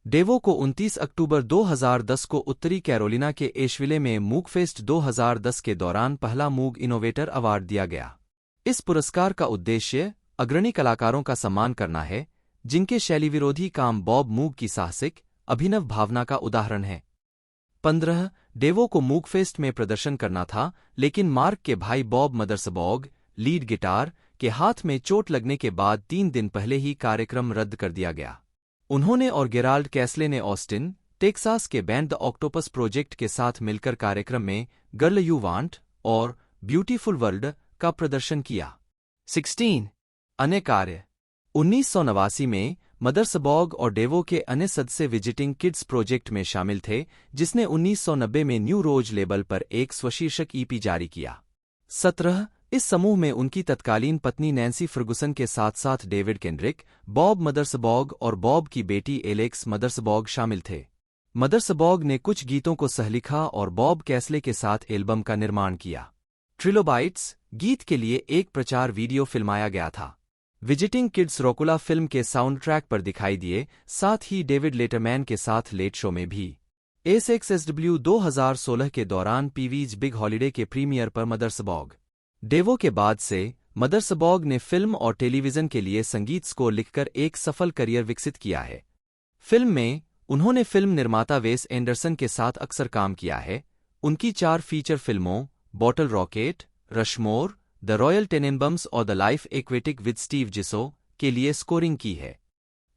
B: डेवो को 29 अक्टूबर 2010 को उत्तरी कैरोलिना के एशविले में मूगफेस्ट 2010 के दौरान पहला मूग इनोवेटर अवार्ड दिया गया। इस पुरस्कार का उद्देश्य अग्रणी कलाकारों का सम्मान करना है, जिनके शैली विरोधी काम बॉब मूग की साहसिक अभिनव भावना का उदाहरण है। 15 डेवो को मूगफेस्ट में प्रदर्शन करना था, लेकिन मार्क के भाई बॉब मदरसबॉग लीड गिटार के हाथ में चोट लगने के बाद 3 दिन पहले ही कार्यक्रम रद्द कर दिया गया। उन्होंने और गेराल्ड कैसले ने ऑस्टिन, टेक्सास के बैंड द ऑक्टोपस प्रोजेक्ट के साथ मिलकर कार्यक्रम में गर्ल यू वांट और ब्यूटीफुल वर्ल्ड का प्रदर्शन किया। 16 अन्य कार्य 1989 में मदरसबॉग और डेवो के अन्य सदस्य विजिटिंग किड्स प्रोजेक्ट में शामिल थे, जिसने 1990 में न्यू रोज लेबल पर एक स्वशीर्षक ईपी जारी किया। 17 इस समूह में उनकी तत्कालीन पत्नी नैन्सी फर्गुसन के साथ साथ डेविड केंड्रिक, बॉब मदरसबॉग और बॉब की बेटी एलेक्स मदरसबॉग शामिल थे। मदरसबॉग ने कुछ गीतों को सहलिखा और बॉब कैसले के साथ एल्बम का निर्माण किया। ट्रिलोबाइट्स गीत के लिए एक प्रचार वीडियो फिल्माया गया था। विजिटिंग किड्स रोकुला फिल्म के साउंड ट्रैक पर दिखाई दिए, साथ ही डेविड लेटरमैन के साथ लेट शो में भी। SXSW 2016 के दौरान पीवीज बिग हॉलिडे के प्रीमियर पर मदरसबॉग। डेवो के बाद से मदरसबॉग ने फिल्म और टेलीविजन के लिए संगीत स्कोर लिखकर एक सफल करियर विकसित किया है। फिल्म में उन्होंने फिल्म निर्माता वेस एंडरसन के साथ अक्सर काम किया है। उनकी 4 फीचर फिल्मों bottle rocket, Rushmore, the royal Tenenbaums और the life aquatic with Steve Zissou के लिए स्कोरिंग की है।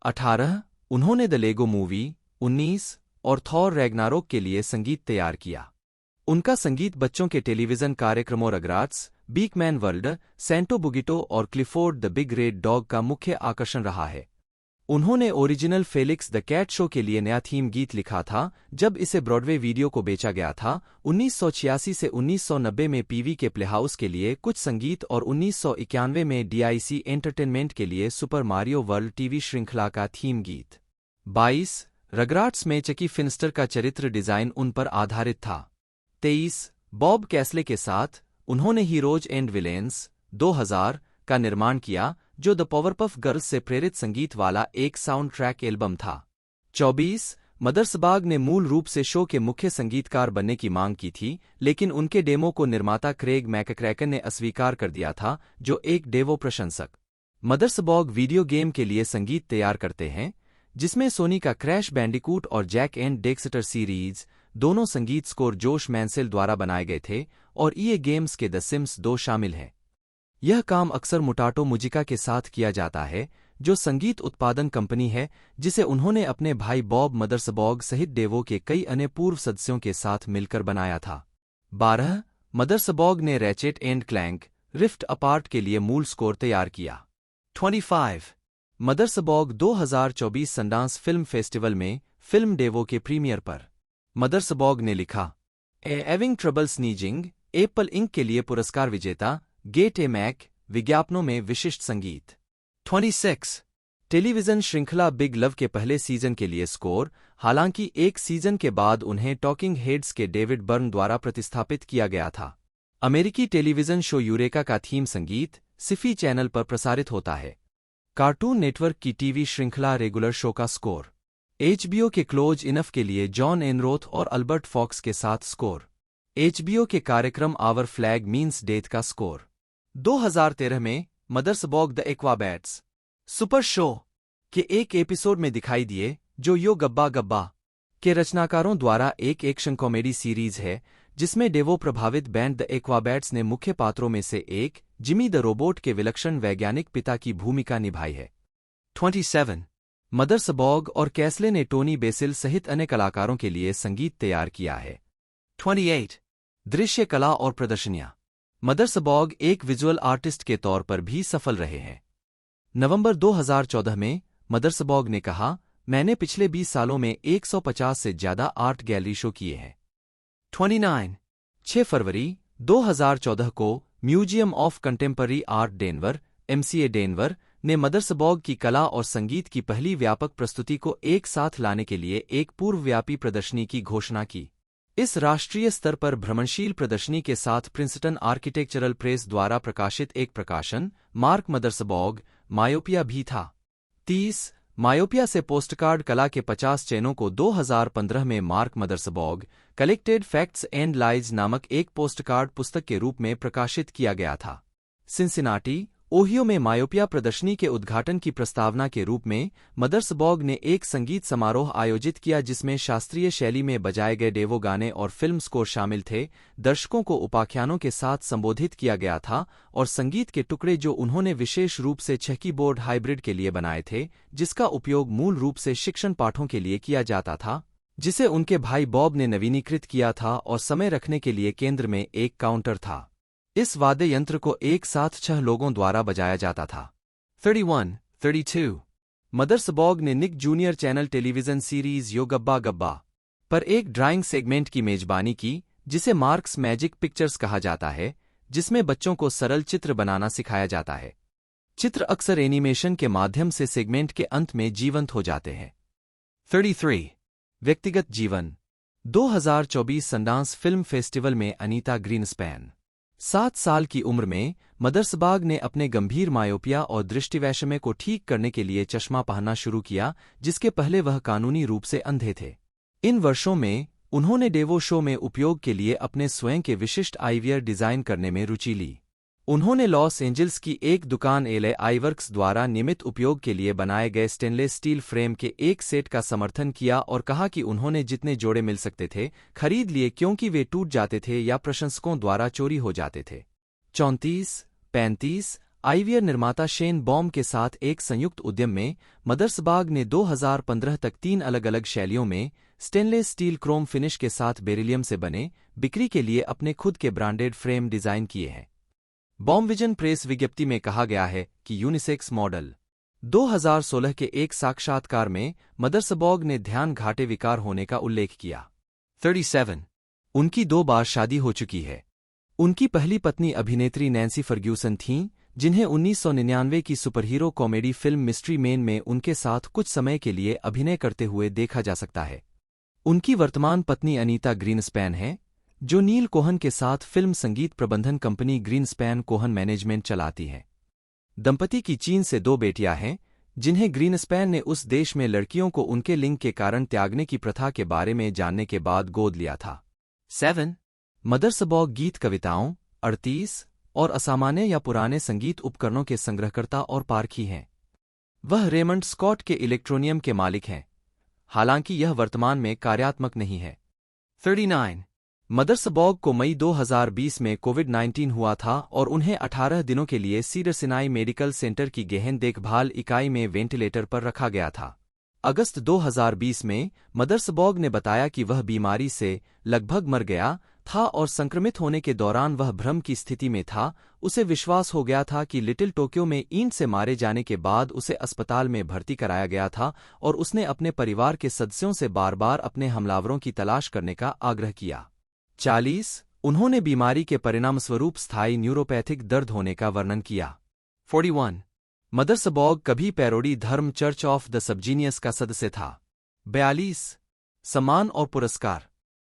B: 18 उन्होंने द लेगो मूवी 19 और थॉर रैग्नारोक के लिए संगीत तैयार किया। उनका संगीत बच्चों के टेलीविजन कार्यक्रमों रगराट्स, बीकमैन वर्ल्ड, सेंटो बुगिटो और Clifford the Big Red Dog का मुख्य आकर्षण रहा है। उन्होंने original Felix the Cat show के लिए नया थीम गीत लिखा था जब इसे ब्रॉडवे वीडियो को बेचा गया था। 1986 से 1990 में पीवी के प्लेहाउस के लिए कुछ संगीत और 1991 में डीआईसी एंटरटेनमेंट के लिए सुपर मारियो वर्ल्ड टीवी श्रृंखला का थीम गीत। 22 रगराट्स में चकी फिन्स्टर का चरित्र डिजाइन उन पर आधारित था। 23 बॉब कैसले के साथ उन्होंने हीरोज एंड विलेन्स 2000 का निर्माण किया जो द पावरपफ गर्ल्स से प्रेरित संगीत वाला एक साउंड ट्रैक एल्बम था। 24 मदर्सबाग ने मूल रूप से शो के मुख्य संगीतकार बनने की मांग की थी, लेकिन उनके डेमो को निर्माता क्रेग मैकक्रैकन ने अस्वीकार कर दिया था, जो एक डेवो प्रशंसक मदर्सबॉग वीडियो गेम के लिए संगीत तैयार करते हैं, जिसमें सोनी का क्रैश बैंडिकूट और जैक एंड डेक्सटर सीरीज दोनों संगीत स्कोर जोश मैंसेल द्वारा बनाए गए थे और ईए गेम्स के द सिम्स 2 शामिल हैं। यह काम अक्सर मुटाटो मुजिका के साथ किया जाता है, जो संगीत उत्पादन कंपनी है जिसे उन्होंने अपने भाई बॉब मदर्सबॉग सहित डेवो के कई अन्य पूर्व सदस्यों के साथ मिलकर बनाया था। 12 मदर्सबॉग ने ratchet and clank rift apart के लिए मूल स्कोर तैयार किया। 25 मदर्सबॉग 2024 सनडांस फिल्म फेस्टिवल में फिल्म डेवो के प्रीमियर पर मदर्सबॉग ने लिखा एविंग ट्रबल स्नीजिंग एप्पल इंक के लिए पुरस्कार विजेता गेट ए मैक विज्ञापनों में विशिष्ट संगीत। 26 टेलीविजन श्रृंखला बिग लव के पहले सीजन के लिए स्कोर, हालांकि एक सीजन के बाद उन्हें टॉकिंग हेड्स के डेविड बर्न द्वारा प्रतिस्थापित किया गया था। अमेरिकी टेलीविजन शो यूरेका का थीम संगीत सिफी चैनल पर प्रसारित होता है। कार्टून नेटवर्क की टीवी श्रृंखला रेगुलर शो का स्कोर, एचबीओ के क्लोज इनफ के लिए जॉन एनरोथ और अल्बर्ट फॉक्स के साथ स्कोर, एचबीओ के कार्यक्रम आवर फ्लैग मीन्स डेथ का स्कोर। 2013 में मदर्सबॉग द एक्वाबैट्स सुपर शो के एक एपिसोड में दिखाई दिए, जो यो गब्बा गब्बा के रचनाकारों द्वारा एक एक्शन कॉमेडी सीरीज है जिसमें डेवो प्रभावित बैंड द एक्वाबैट्स ने मुख्य पात्रों में से एक जिमी द रोबोट के विलक्षण वैज्ञानिक पिता की भूमिका निभाई है। 27 मदर्सबॉग और कैसले ने टोनी बेसिल सहित अन्य कलाकारों के लिए संगीत तैयार किया है। 28 दृश्य कला और प्रदर्शनियां, मदर्सबॉग एक विजुअल आर्टिस्ट के तौर पर भी सफल रहे हैं। नवंबर 2014 में मदर्सबॉग ने कहा, मैंने पिछले 20 सालों में 150 से ज्यादा आर्ट गैलरी शो किए हैं। 29 6 फरवरी 2014 को museum of contemporary art Denver MCA Denver ने मदर्सबॉग की कला और संगीत की पहली व्यापक प्रस्तुति को एक साथ लाने के लिए एक पूर्वव्यापी प्रदर्शनी की घोषणा की। इस राष्ट्रीय स्तर पर भ्रमणशील प्रदर्शनी के साथ प्रिंसटन आर्किटेक्चरल प्रेस द्वारा प्रकाशित एक प्रकाशन मार्क मदर्सबॉग मायोपिया भी था। 30 मायोपिया से पोस्टकार्ड कला के 50 चयनों को 2015 में Mark Mothersbaugh collected facts and lies नामक एक पोस्टकार्ड पुस्तक के रूप में प्रकाशित किया गया था। सिंसिनाटी ओहियो में मायोपिया प्रदर्शनी के उद्घाटन की प्रस्तावना के रूप में मदर्सबॉग ने एक संगीत समारोह आयोजित किया जिसमें शास्त्रीय शैली में बजाए गए डेवो गाने और फिल्म स्कोर शामिल थे। दर्शकों को उपाख्यानों के साथ संबोधित किया गया था और संगीत के टुकड़े जो उन्होंने विशेष रूप से छकी बोर्ड हाइब्रिड के लिए बनाए थे, जिसका उपयोग मूल रूप से शिक्षण पाठों के लिए किया जाता था, जिसे उनके भाई बॉब ने नवीनीकृत किया था और समय रखने के लिए केंद्र में एक काउंटर था। इस वाद्य यंत्र को एक साथ 6 लोगों द्वारा बजाया जाता था। 32 मदर्सबॉग ने निक जूनियर चैनल टेलीविजन सीरीज यो गब्बा गब्बा पर एक ड्राइंग सेगमेंट की मेजबानी की, जिसे मार्क्स मैजिक पिक्चर्स कहा जाता है, जिसमें बच्चों को सरल चित्र बनाना सिखाया जाता है। चित्र अक्सर एनिमेशन के माध्यम से सेगमेंट के अंत में जीवंत हो जाते हैं। 33 व्यक्तिगत जीवन 2024 सनडांस फिल्म फेस्टिवल में अनीता ग्रीनस्पैन 7 साल की उम्र में मदर्सबॉग ने अपने गंभीर मायोपिया और दृष्टिवैषम्य को ठीक करने के लिए चश्मा पहनना शुरू किया, जिसके पहले वह कानूनी रूप से अंधे थे। इन वर्षों में उन्होंने डेवो शो में उपयोग के लिए अपने स्वयं के विशिष्ट आईवियर डिजाइन करने में रुचि ली। उन्होंने लॉस एंजल्स की एक दुकान एले आईवर्क्स द्वारा नियमित उपयोग के लिए बनाए गए स्टेनलेस स्टील फ्रेम के एक सेट का समर्थन किया और कहा कि उन्होंने जितने जोड़े मिल सकते थे खरीद लिए क्योंकि वे टूट जाते थे या प्रशंसकों द्वारा चोरी हो जाते थे। 34 आईवियर निर्माता शेन बॉम के साथ एक संयुक्त उद्यम में मदर्सबॉग ने 2015 तक 3 अलग-अलग शैलियों में स्टेनलेस स्टील क्रोम फिनिश के साथ बेरिलियम से बने बिक्री के लिए अपने खुद के ब्रांडेड फ्रेम डिजाइन किए हैं। बॉम्बविजन प्रेस विज्ञप्ति में कहा गया है कि यूनिसेक्स मॉडल 2016 के एक साक्षात्कार में मदरसबॉग ने ध्यान घाटे विकार होने का उल्लेख किया। 37 उनकी 2 बार शादी हो चुकी है। उनकी पहली पत्नी अभिनेत्री नैन्सी फर्ग्यूसन थीं, जिन्हें 1999 की superhero comedy film mystery man में उनके साथ कुछ समय के लिए अभिनय करते हुए देखा जा सकता है। उनकी वर्तमान पत्नी अनीता ग्रीनस्पैन है, जो नील कोहन के साथ फिल्म संगीत प्रबंधन कंपनी ग्रीनस्पैन कोहन मैनेजमेंट चलाती है। दंपति की चीन से 2 बेटियां हैं, जिन्हें ग्रीनस्पैन ने उस देश में लड़कियों को उनके लिंग के कारण त्यागने की प्रथा के बारे में जानने के बाद गोद लिया था। 7 मदरसबॉग गीत कविताओं 38 और असामान्य या पुराने संगीत उपकरणों के संग्रहकर्ता और पारखी हैं। वह रेमंड स्कॉट के इलेक्ट्रोनियम के मालिक हैं, हालांकि यह वर्तमान में कार्यात्मक नहीं है। 39 मदरसबॉग को मई 2020 में कोविड-19 हुआ था और उन्हें 18 दिनों के लिए सीडर सिनाई मेडिकल सेंटर की गहन देखभाल इकाई में वेंटिलेटर पर रखा गया था। अगस्त 2020 में मदरसबॉग ने बताया कि वह बीमारी से लगभग मर गया था और संक्रमित होने के दौरान वह भ्रम की स्थिति में था। उसे विश्वास हो गया था कि लिटिल टोक्यो में ईंट से मारे जाने के बाद उसे अस्पताल में भर्ती कराया गया था और उसने अपने परिवार के सदस्यों से बार-बार अपने हमलावरों की तलाश करने का आग्रह किया। 40 उन्होंने बीमारी के परिणामस्वरूप स्थायी न्यूरोपैथिक दर्द होने का वर्णन किया। 41 मदरसबॉग कभी पैरोडी धर्म चर्च ऑफ द सबजीनियस का सदस्य था। 42 सम्मान और पुरस्कार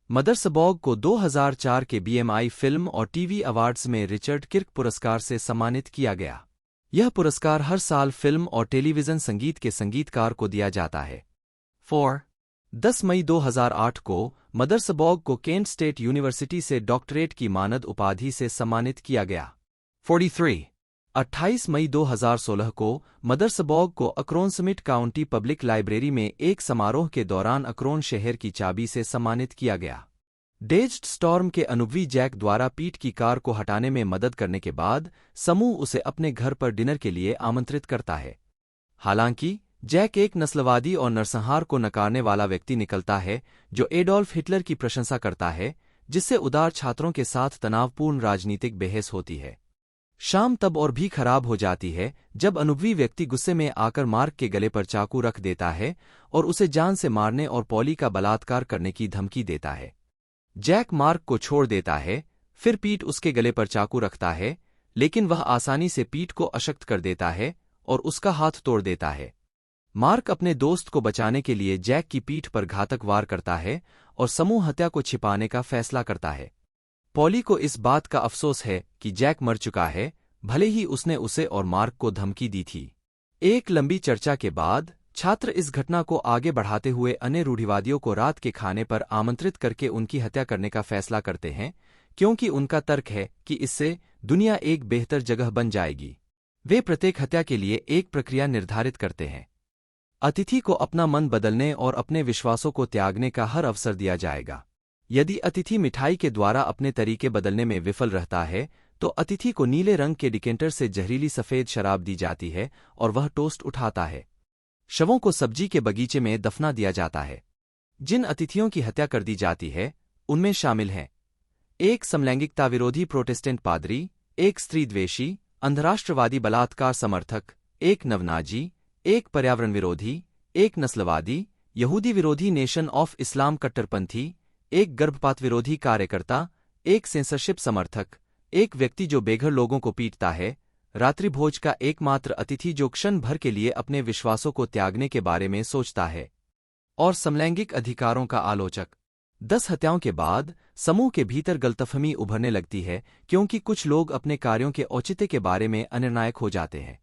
B: मदरसबॉग को 2004 के BMI फिल्म और टीवी अवार्ड्स में रिचर्ड किर्क पुरस्कार से सम्मानित किया गया। यह पुरस्कार हर साल फिल्म और टेलीविजन संगीत के संगीतकार को दिया जाता है। 10 मई 2008 को मदरसबॉग को केंट स्टेट यूनिवर्सिटी से डॉक्टरेट की मानद उपाधि से सम्मानित किया गया। 28 मई 2016 को मदरसबॉग को अक्रोनसमिट काउंटी पब्लिक लाइब्रेरी में एक समारोह के दौरान अक्रोन शहर की चाबी से सम्मानित किया गया। डेज्ड स्टॉर्म के अनुभवी जैक द्वारा पीट की कार को हटाने में मदद करने के बाद समूह उसे अपने घर पर डिनर के लिए आमंत्रित करता है। हालांकि जैक एक नस्लवादी और नरसंहार को नकारने वाला व्यक्ति निकलता है, जो एडोल्फ हिटलर की प्रशंसा करता है, जिससे उदार छात्रों के साथ तनावपूर्ण राजनीतिक बहस होती है। शाम तब और भी खराब हो जाती है जब अनुभवी व्यक्ति गुस्से में आकर मार्क के गले पर चाकू रख देता है और उसे जान से मारने और पॉली का बलात्कार करने की धमकी देता है। जैक मार्क को छोड़ देता है, फिर पीट उसके गले पर चाकू रखता है, लेकिन वह आसानी से पीट को अशक्त कर देता है और उसका हाथ तोड़ देता है। मार्क अपने दोस्त को बचाने के लिए जैक की पीठ पर घातक वार करता है और समूह हत्या को छिपाने का फैसला करता है। पॉली को इस बात का अफसोस है कि जैक मर चुका है, भले ही उसने उसे और मार्क को धमकी दी थी। एक लंबी चर्चा के बाद छात्र इस घटना को आगे बढ़ाते हुए अन्य रूढ़िवादियों को रात के खाने पर आमंत्रित करके उनकी हत्या करने का फैसला करते हैं, क्योंकि उनका तर्क है कि इससे दुनिया एक बेहतर जगह बन जाएगी। वे प्रत्येक हत्या के लिए एक प्रक्रिया निर्धारित करते हैं। अतिथि को अपना मन बदलने और अपने विश्वासों को त्यागने का हर अवसर दिया जाएगा। यदि अतिथि मिठाई के द्वारा अपने तरीके बदलने में विफल रहता है, तो अतिथि को नीले रंग के डिकेंटर से जहरीली सफ़ेद शराब दी जाती है और वह टोस्ट उठाता है। शवों को सब्जी के बगीचे में दफना दिया जाता है। जिन अतिथियों की हत्या कर दी जाती है, उनमें शामिल हैं एक समलैंगिकता विरोधी प्रोटेस्टेंट पादरी, एक स्त्रीद्वेषी, अंधराष्ट्रवादी बलात्कार समर्थक, एक नवनाजी, एक पर्यावरण विरोधी, एक नस्लवादी, यहूदी विरोधी नेशन ऑफ इस्लाम कट्टरपंथी, एक गर्भपात विरोधी कार्यकर्ता, एक सेंसरशिप समर्थक, एक व्यक्ति जो बेघर लोगों को पीटता है, रात्रिभोज का एकमात्र अतिथि जो क्षण भर के लिए अपने विश्वासों को त्यागने के बारे में सोचता है, और समलैंगिक अधिकारों का आलोचक। 10 हत्याओं के बाद समूह के भीतर गलतफहमी उभरने लगती है, क्योंकि कुछ लोग अपने कार्यों के औचित्य के बारे में अनिर्णायक हो जाते हैं।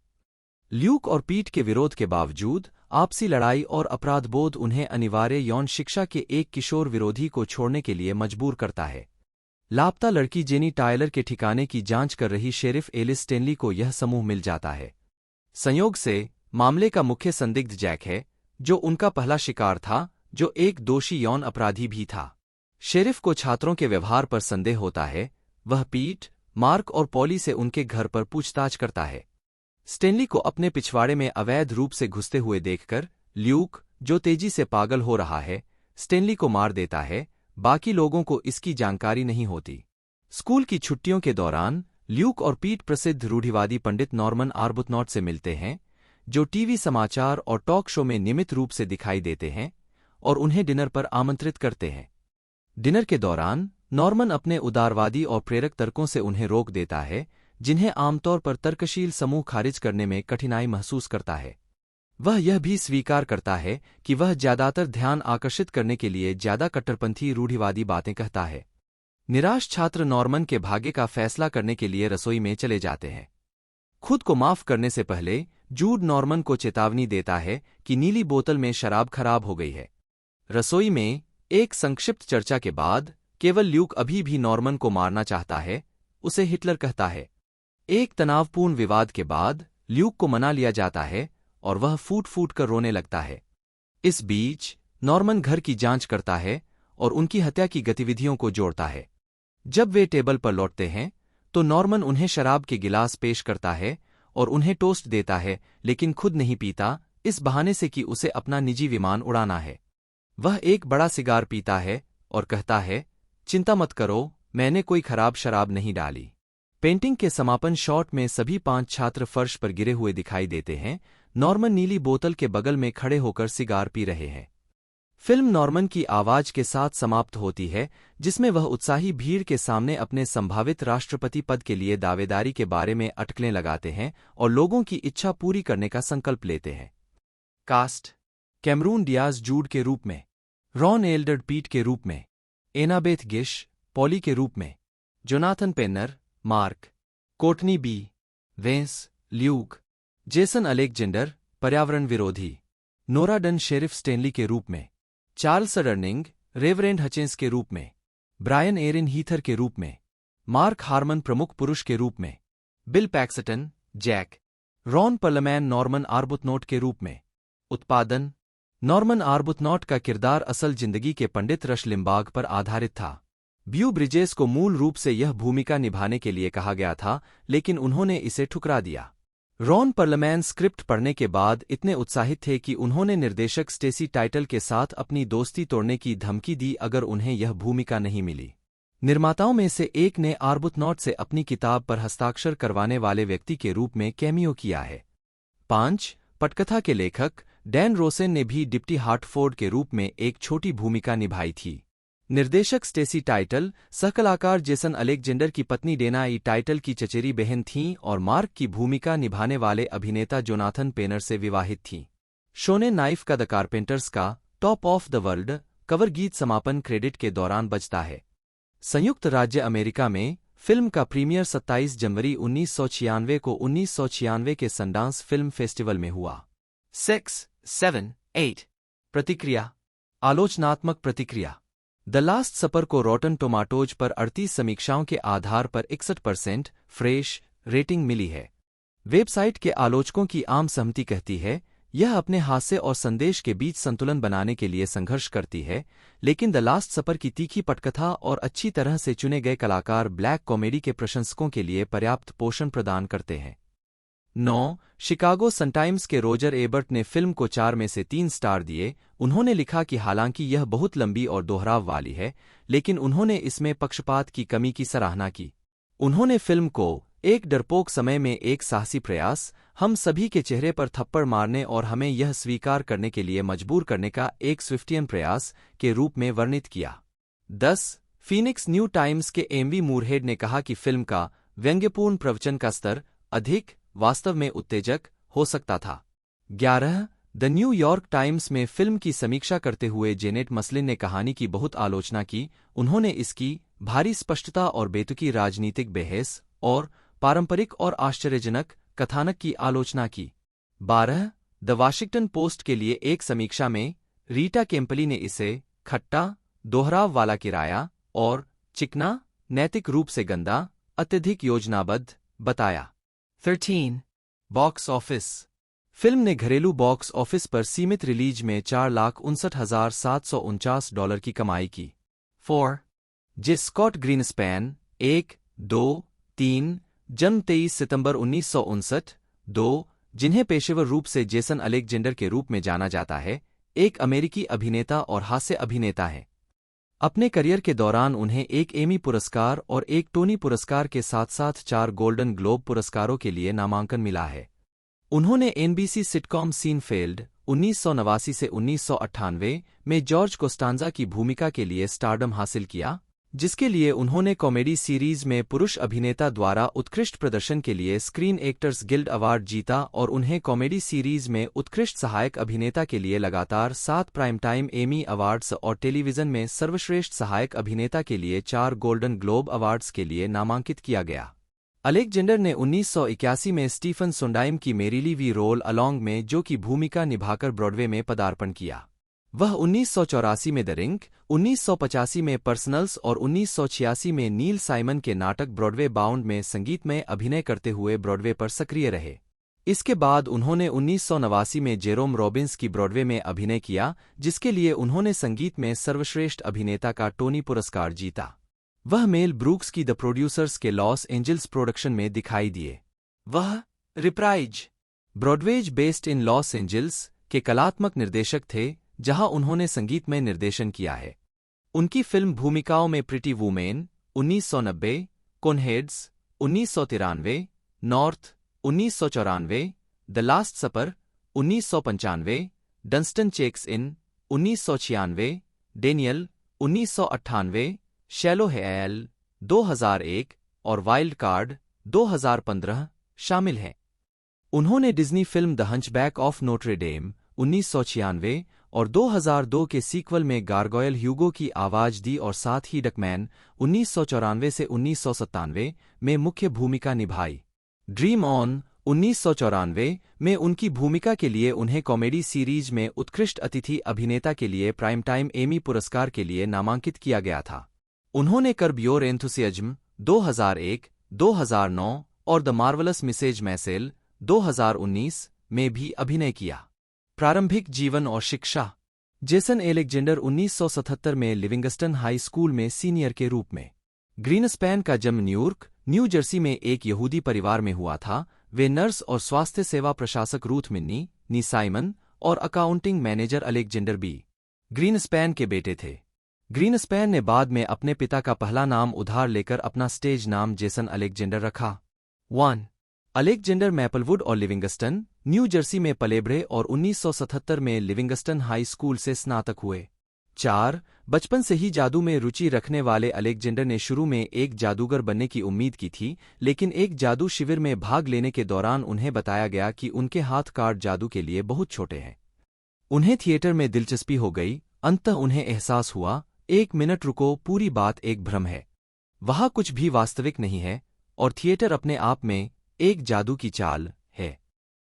B: ल्यूक और पीट के विरोध के बावजूद आपसी लड़ाई और अपराधबोध उन्हें अनिवार्य यौन शिक्षा के एक किशोर विरोधी को छोड़ने के लिए मजबूर करता है। लापता लड़की जेनी टायलर के ठिकाने की जांच कर रही शेरिफ एलिस स्टेनली को यह समूह मिल जाता है। संयोग से मामले का मुख्य संदिग्ध जैक है, जो उनका पहला शिकार था, जो एक दोषी यौन अपराधी भी था। शेरिफ को छात्रों के व्यवहार पर संदेह होता है। वह पीट, मार्क और पॉली से उनके घर पर पूछताछ करता है। स्टेनली को अपने पिछवाड़े में अवैध रूप से घुसते हुए देखकर ल्यूक, जो तेजी से पागल हो रहा है, स्टेनली को मार देता है। बाकी लोगों को इसकी जानकारी नहीं होती। स्कूल की छुट्टियों के दौरान ल्यूक और पीट प्रसिद्ध रूढ़िवादी पंडित नॉर्मन आर्बुथनॉट से मिलते हैं, जो टीवी समाचार और टॉक शो में नियमित रूप से दिखाई देते हैं, और उन्हें डिनर पर आमंत्रित करते हैं। डिनर के दौरान नॉर्मन अपने उदारवादी और प्रेरक तर्कों से उन्हें रोक देता है, जिन्हें आमतौर पर तर्कशील समूह खारिज करने में कठिनाई महसूस करता है। वह यह भी स्वीकार करता है कि वह ज्यादातर ध्यान आकर्षित करने के लिए ज्यादा कट्टरपंथी रूढ़िवादी बातें कहता है। निराश छात्र नॉर्मन के भाग्य का फैसला करने के लिए रसोई में चले जाते हैं। खुद को माफ करने से पहले जूड नॉर्मन को चेतावनी देता है कि नीली बोतल में शराब खराब हो गई है। रसोई में एक संक्षिप्त चर्चा के बाद केवल ल्यूक अभी भी नॉर्मन को मारना चाहता है, उसे हिटलर कहता है। एक तनावपूर्ण विवाद के बाद ल्यूक को मना लिया जाता है और वह फूट फूट कर रोने लगता है। इस बीच नॉर्मन घर की जांच करता है और उनकी हत्या की गतिविधियों को जोड़ता है। जब वे टेबल पर लौटते हैं तो नॉर्मन उन्हें शराब के गिलास पेश करता है और उन्हें टोस्ट देता है, लेकिन खुद नहीं पीता, इस बहाने से कि उसे अपना निजी विमान उड़ाना है। वह एक बड़ा सिगार पीता है और कहता है, चिंता मत करो, मैंने कोई खराब शराब नहीं डाली। पेंटिंग के समापन शॉट में सभी 5 छात्र फर्श पर गिरे हुए दिखाई देते हैं। नॉर्मन नीली बोतल के बगल में खड़े होकर सिगार पी रहे हैं। फिल्म नॉर्मन की आवाज के साथ समाप्त होती है, जिसमें वह उत्साही भीड़ के सामने अपने संभावित राष्ट्रपति पद के लिए दावेदारी के बारे में अटकलें लगाते हैं और लोगों की इच्छा पूरी करने का संकल्प लेते हैं। कास्ट: कैमरून डियाज जूड के रूप में, रॉन एल्डर्ड पीट के रूप में, एनाबेथ गिश पॉली के रूप में, Jonathan Penner Mark, Courtney B Vance Luke, Jason Alexander पर्यावरण विरोधी, नोरा डन शेरिफ स्टेनली के रूप में, चार्ल्स डर्निंग रेवरेंड हचेंस के रूप में, ब्रायन एरिन हीथर के रूप में, मार्क हार्मन प्रमुख पुरुष के रूप में, Bill Paxton Jack, Ron Perlman Norman Arbuthnot के रूप में। उत्पादन: नॉर्मन आर्बुथनॉट का किरदार असल जिंदगी के पंडित रश लिम्बाग पर आधारित था। ब्यू ब्रिजेस को मूल रूप से यह भूमिका निभाने के लिए कहा गया था, लेकिन उन्होंने इसे ठुकरा दिया। रॉन पर्लमैन स्क्रिप्ट पढ़ने के बाद इतने उत्साहित थे कि उन्होंने निर्देशक स्टेसी टाइटल के साथ अपनी दोस्ती तोड़ने की धमकी दी अगर उन्हें यह भूमिका नहीं मिली। निर्माताओं में से एक ने आर्बुथनॉट से अपनी किताब पर हस्ताक्षर करवाने वाले व्यक्ति के रूप में कैमियो किया है। 5. पटकथा के लेखक डैन रोसेन ने भी डिप्टी हार्टफोर्ड के रूप में एक छोटी भूमिका निभाई थी। निर्देशक स्टेसी टाइटल सहकलाकार जेसन अलेक्जेंडर की पत्नी डेना ई टाइटल की चचेरी बहन थीं और मार्क की भूमिका निभाने वाले अभिनेता जोनाथन पेनर से विवाहित थीं। शोने नाइफ का द कारपेंटर्स का top of the world cover गीत समापन क्रेडिट के दौरान बजता है। संयुक्त राज्य अमेरिका में फिल्म का प्रीमियर 27 जनवरी 1996 को 1996 के सनडांस फिल्म फेस्टिवल में हुआ। 6, 7, 8 प्रतिक्रिया। आलोचनात्मक प्रतिक्रिया। द लास्ट सपर को रॉटन टोमाटोज पर 38 समीक्षाओं के आधार पर 61% फ्रेश रेटिंग मिली है। वेबसाइट के आलोचकों की आम सहमति कहती है, यह अपने हास्य और संदेश के बीच संतुलन बनाने के लिए संघर्ष करती है, लेकिन द लास्ट सपर की तीखी पटकथा और अच्छी तरह से चुने गए कलाकार ब्लैक कॉमेडी के प्रशंसकों के लिए पर्याप्त पोषण प्रदान करते हैं। 9. शिकागो सनटाइम्स के रोजर एबर्ट ने फिल्म को 4 में से 3 स्टार दिए। उन्होंने लिखा कि हालांकि यह बहुत लंबी और दोहराव वाली है, लेकिन उन्होंने इसमें पक्षपात की कमी की सराहना की। उन्होंने फिल्म को एक डरपोक समय में एक साहसी प्रयास, हम सभी के चेहरे पर थप्पड़ मारने और हमें यह स्वीकार करने के लिए मजबूर करने का एक स्विफ्टियन प्रयास के रूप में वर्णित किया। 10. फीनिक्स न्यू टाइम्स के एमवी मूरहेड ने कहा कि फिल्म का व्यंग्यपूर्ण प्रवचन का स्तर अधिक वास्तव में उत्तेजक हो सकता था। 11. द न्यूयॉर्क टाइम्स में फिल्म की समीक्षा करते हुए जेनेट मसलिन ने कहानी की बहुत आलोचना की। उन्होंने इसकी भारी स्पष्टता और बेतुकी राजनीतिक बहस और पारंपरिक और आश्चर्यजनक कथानक की आलोचना की। 12. द वाशिंगटन पोस्ट के लिए एक समीक्षा में रीटा केम्पली ने इसे खट्टा, दोहराव वाला किराया और चिकना, नैतिक रूप से गंदा, अत्यधिक योजनाबद्ध बताया। 13. Box office. फिल्म ने घरेलू बॉक्स ऑफिस पर सीमित रिलीज में $4,59,749 की कमाई की। 4. जे स्कॉट ग्रीनस्पैन 1, 2, 3 जन्म 23 सितंबर 1959, 2 जिन्हें पेशेवर रूप से जेसन अलेक्जेंडर के रूप में जाना जाता है, एक अमेरिकी अभिनेता और हास्य अभिनेता है। अपने करियर के दौरान उन्हें एक एमी पुरस्कार और एक टोनी पुरस्कार के साथ-साथ 4 गोल्डन ग्लोब पुरस्कारों के लिए नामांकन मिला है। उन्होंने एनबीसी सिटकॉम सीनफेल्ड 1989 से 1998 में जॉर्ज कोस्टांजा की भूमिका के लिए स्टारडम हासिल किया, जिसके लिए उन्होंने कॉमेडी सीरीज में पुरुष अभिनेता द्वारा उत्कृष्ट प्रदर्शन के लिए स्क्रीन एक्टर्स गिल्ड अवार्ड जीता और उन्हें कॉमेडी सीरीज में उत्कृष्ट सहायक अभिनेता के लिए लगातार 7 प्राइम टाइम एमी अवार्ड्स और टेलीविजन में सर्वश्रेष्ठ सहायक अभिनेता के लिए 4 गोल्डन ग्लोब अवार्ड्स के लिए नामांकित किया गया। अलेक्जेंडर ने 1981 में स्टीफन सोंडाइम की मेरिली वी रोल अलोंग में जो की भूमिका निभाकर ब्रॉडवे में पदार्पण किया। वह 1984 में द रिंग, 1985 में पर्सनल्स और 1986 में नील साइमन के नाटक ब्रॉडवे बाउंड में संगीतमय अभिनय करते हुए ब्रॉडवे पर सक्रिय रहे। इसके बाद उन्होंने 1989 में जेरोम रॉबिन्स की ब्रॉडवे में अभिनय किया, जिसके लिए उन्होंने संगीत में सर्वश्रेष्ठ अभिनेता का टोनी पुरस्कार जीता। वह मेल ब्रूक्स की द प्रोड्यूसर्स के लॉस एंजल्स प्रोडक्शन में दिखाई दिए। वह reprise Broadways based in Los Angeles के कलात्मक निर्देशक थे, जहां उन्होंने संगीतमय निर्देशन किया है। उनकी फिल्म भूमिकाओं में pretty woman 1990, coneheads 1993, north 1994, the last supper 1995, Dunston checks in 1996, Daniel 1998, shallow Hal 2001 और वाइल्ड कार्ड 2015 शामिल हैं। उन्होंने Disney film the hunchback of Notre Dame 1996 और 2002 के सीक्वल में गारगोयल ह्यूगो की आवाज दी और साथ ही डकमैन 1994 से 1997 में मुख्य भूमिका निभाई। ड्रीम ऑन 1994 में उनकी भूमिका के लिए उन्हें कॉमेडी सीरीज में उत्कृष्ट अतिथि अभिनेता के लिए प्राइम टाइम एमी पुरस्कार के लिए नामांकित किया गया था। उन्होंने कर्ब योर एंथुसियाज्म 2001, 2009 और द मार्वलस मिसेज मैसेल 2019 में भी अभिनय किया। प्रारंभिक जीवन और शिक्षा। जेसन एलेक्जेंडर 1977 में लिविंगस्टन हाई स्कूल में सीनियर के रूप में। ग्रीनस्पैन का जन्म न्यूयॉर्क, न्यू जर्सी में एक यहूदी परिवार में हुआ था। वे नर्स और स्वास्थ्य सेवा प्रशासक रूथ मिन्नी, नी साइमन और accounting manager Alexander B Greenspan के बेटे थे। ग्रीनस्पैन ने बाद में अपने पिता का पहला नाम उधार लेकर अपना स्टेज नाम जेसन अलेक्जेंडर रखा। 1. अलेक्जेंडर मैपलवुड और लिविंगस्टन, न्यू जर्सी में पले बढ़े और 1977 में लिविंगस्टन हाई स्कूल से स्नातक हुए। 4. बचपन से ही जादू में रुचि रखने वाले अलेक्जेंडर ने शुरू में एक जादूगर बनने की उम्मीद की थी, लेकिन एक जादू शिविर में भाग लेने के दौरान उन्हें बताया गया कि उनके हाथ कार्ड जादू के लिए बहुत छोटे हैं। उन्हें थिएटर में दिलचस्पी हो गई। अंततः उन्हें एहसास हुआ, 1 मिनट रुको, पूरी बात एक भ्रम है। वहां कुछ भी वास्तविक नहीं है और थिएटर अपने आप में एक जादू की चाल है।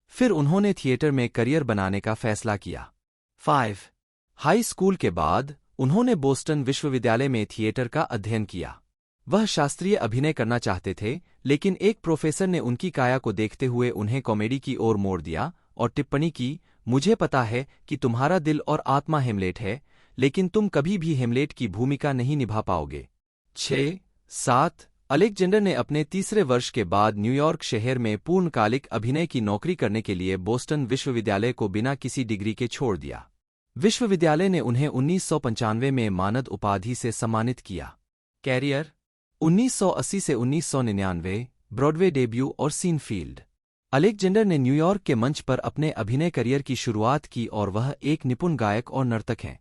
B: फिर उन्होंने थिएटर में करियर बनाने का फैसला किया। 5. हाई स्कूल के बाद उन्होंने बोस्टन विश्वविद्यालय में थिएटर का अध्ययन किया। वह शास्त्रीय अभिनय करना चाहते थे, लेकिन एक प्रोफेसर ने उनकी काया को देखते हुए उन्हें कॉमेडी की ओर मोड़ दिया और टिप्पणी की, मुझे पता है कि तुम्हारा दिल और आत्मा हेमलेट है, लेकिन तुम कभी भी हेमलेट की भूमिका नहीं निभा पाओगे। 6. 7. अलेक्जेंडर ने अपने तीसरे वर्ष के बाद न्यूयॉर्क शहर में पूर्णकालिक अभिनय की नौकरी करने के लिए बोस्टन विश्वविद्यालय को बिना किसी डिग्री के छोड़ दिया। विश्वविद्यालय ने उन्हें 1995 में मानद उपाधि से सम्मानित किया। कैरियर 1980 से 1999, ब्रॉडवे डेब्यू और सीनफील्ड। अलेक्जेंडर ने न्यूयॉर्क के मंच पर अपने अभिनय करियर की शुरुआत की और वह एक निपुण गायक और नर्तक हैं।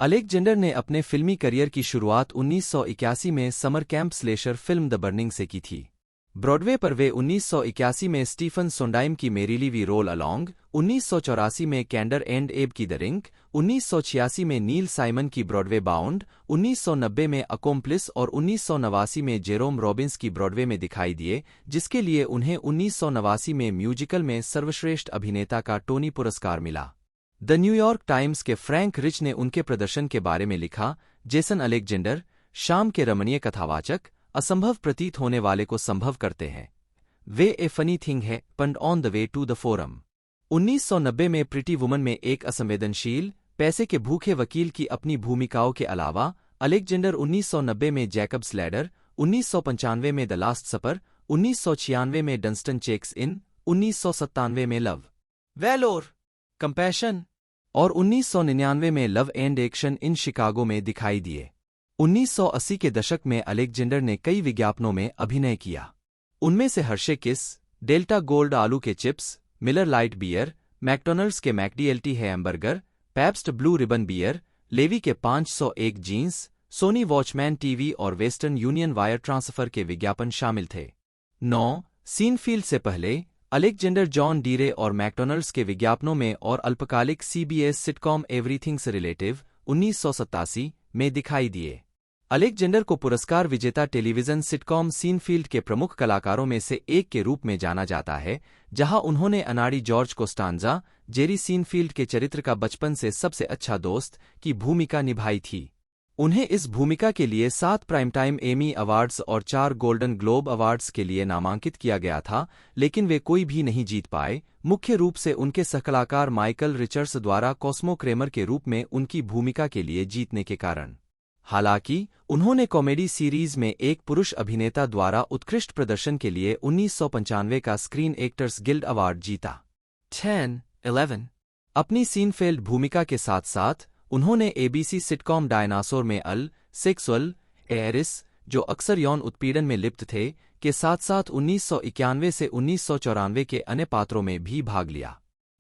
B: अलेक्जेंडर ने अपने फिल्मी करियर की शुरुआत 1981 में summer camp slasher film the burning से की थी। ब्रॉडवे पर वे 1981 में स्टीफन सोंडाइम की मेरिली वी रोल अलोंग, 1984 में कैंडर एंड एब की द रिंग, 1986 में नील साइमन की ब्रॉडवे बाउंड, 1990 में अकोम्प्लिस और 1989 में जेरोम रॉबिन्स की ब्रॉडवे में दिखाई दिए, जिसके लिए उन्हें 1989 में म्यूजिकल में सर्वश्रेष्ठ अभिनेता का टोनी पुरस्कार मिला। द न्यूयॉर्क टाइम्स के फ्रैंक रिच ने उनके प्रदर्शन के बारे में लिखा, जेसन अलेक्जेंडर शाम के रमणीय कथावाचक असंभव प्रतीत होने वाले को संभव करते हैं। वे ए funny thing happened on the way to the forum. 1990 में प्रिटी वुमन में एक असंवेदनशील, पैसे के भूखे वकील की अपनी भूमिकाओं के अलावा अलेक्जेंडर 1990 में जैकब्स लैडर, 1995 में द लास्ट सपर, 1996 में डंस्टन चेक्स इन, 1997 में लव, वेलोर, कंपैशन और 1999 में love and action in Chicago में दिखाई दिए। 1980 के दशक में अलेक्जेंडर ने कई विज्ञापनों में अभिनय किया। उनमें से हर्शे किस, डेल्टा गोल्ड आलू के chips, Miller Lite beer, McDonald's के McDLT hamburger, Pabst Blue Ribbon beer, Levi के 501 जीन्स, सोनी वॉचमैन टीवी और वेस्टर्न यूनियन वायर ट्रांसफर के विज्ञापन शामिल थे। 9. सीनफील्ड से पहले अलेक्जेंडर जॉन डीरे और मैकडॉनल्ड्स के विज्ञापनों में और अल्पकालिक सीबीएस सिटकॉम एवरीथिंग्स रिलेटिव 1987 में दिखाई दिए। अलेक्जेंडर को पुरस्कार विजेता टेलीविजन सिटकॉम सीनफील्ड के प्रमुख कलाकारों में से एक के रूप में जाना जाता है, जहां उन्होंने अनाड़ी जॉर्ज कोस्टांजा, जेरी सीनफील्ड के चरित्र का बचपन से सबसे अच्छा दोस्त की भूमिका निभाई थी। उन्हें इस भूमिका के लिए 7 प्राइमटाइम एमी अवार्ड्स और 4 गोल्डन ग्लोब अवार्ड्स के लिए नामांकित किया गया था, लेकिन वे कोई भी नहीं जीत पाए, मुख्य रूप से उनके सहकलाकार माइकल रिचर्ड्स द्वारा कॉस्मो क्रेमर के रूप में उनकी भूमिका के लिए जीतने के कारण। हालांकि उन्होंने कॉमेडी सीरीज में एक पुरुष अभिनेता द्वारा उत्कृष्ट प्रदर्शन के लिए 1995 का स्क्रीन एक्टर्स गिल्ड अवार्ड जीता। 11. अपनी सीनफील्ड भूमिका के साथ साथ उन्होंने एबीसी सिटकॉम डायनासोर में सेक्सुअल एरिस, जो अक्सर यौन उत्पीड़न में लिप्त थे, के साथ साथ 1991 से 1994 के अन्य पात्रों में भी भाग लिया।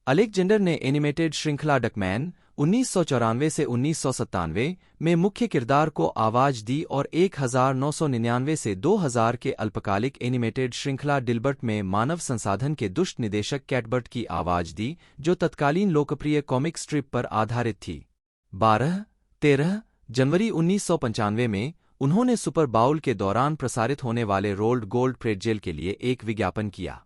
B: अलेक्जेंडर ने एनिमेटेड श्रृंखला डकमैन 1994 से 1997 में मुख्य किरदार को आवाज दी और 1999 से 2000 के अल्पकालिक एनिमेटेड श्रृंखला डिल्बर्ट में मानव संसाधन के दुष्ट निदेशक कैटबर्ट की आवाज दी, जो तत्कालीन लोकप्रिय कॉमिक स्ट्रिप पर आधारित थी। 13 जनवरी 1995 में उन्होंने सुपर बाउल के दौरान प्रसारित होने वाले रोल्ड गोल्ड प्रेटजेल के लिए एक विज्ञापन किया।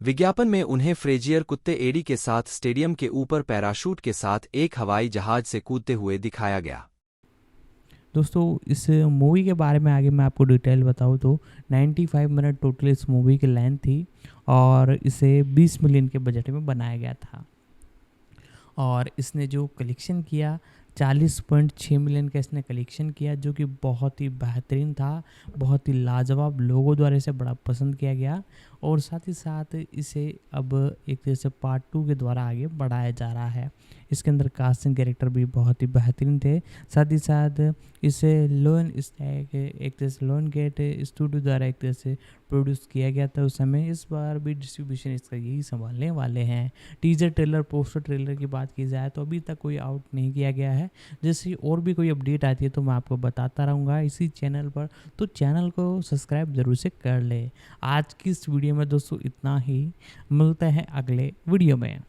B: विज्ञापन में उन्हें फ्रेजियर कुत्ते एडी के साथ स्टेडियम के ऊपर पैराशूट के साथ एक हवाई जहाज से कूदते हुए दिखाया गया।
A: दोस्तों इस मूवी के बारे में आगे मैं आपको डिटेल बताऊँ तो 95 मिनट टोटल इस मूवी की लेंथ थी और इसे 20 मिलियन के बजट में बनाया गया था और इसने जो कलेक्शन किया 40.6 मिलियन का इसने कलेक्शन किया, जो कि बहुत ही बेहतरीन था, बहुत ही लाजवाब, लोगों द्वारा इसे बड़ा पसंद किया गया और साथ ही साथ इसे अब एक तरह से पार्ट 2 के द्वारा आगे बढ़ाया जा रहा है। इसके अंदर कास्टिंग कैरेक्टर भी बहुत ही बेहतरीन थे, साथ ही साथ इसे एक तरह से लोन गेट स्टूडियो द्वारा एक तरह से प्रोड्यूस किया गया था उस समय। इस बार भी डिस्ट्रीब्यूशन इसका यही संभालने वाले हैं। टीजर ट्रेलर, पोस्टर ट्रेलर की बात की जाए तो अभी तक कोई आउट नहीं किया गया है। जैसे और भी कोई अपडेट आती है तो मैं आपको बताता रहूँगा इसी चैनल पर, तो चैनल को सब्सक्राइब जरूर से कर ले। आज की इस वीडियो में दोस्तों इतना ही, मिलते हैं अगले वीडियो में।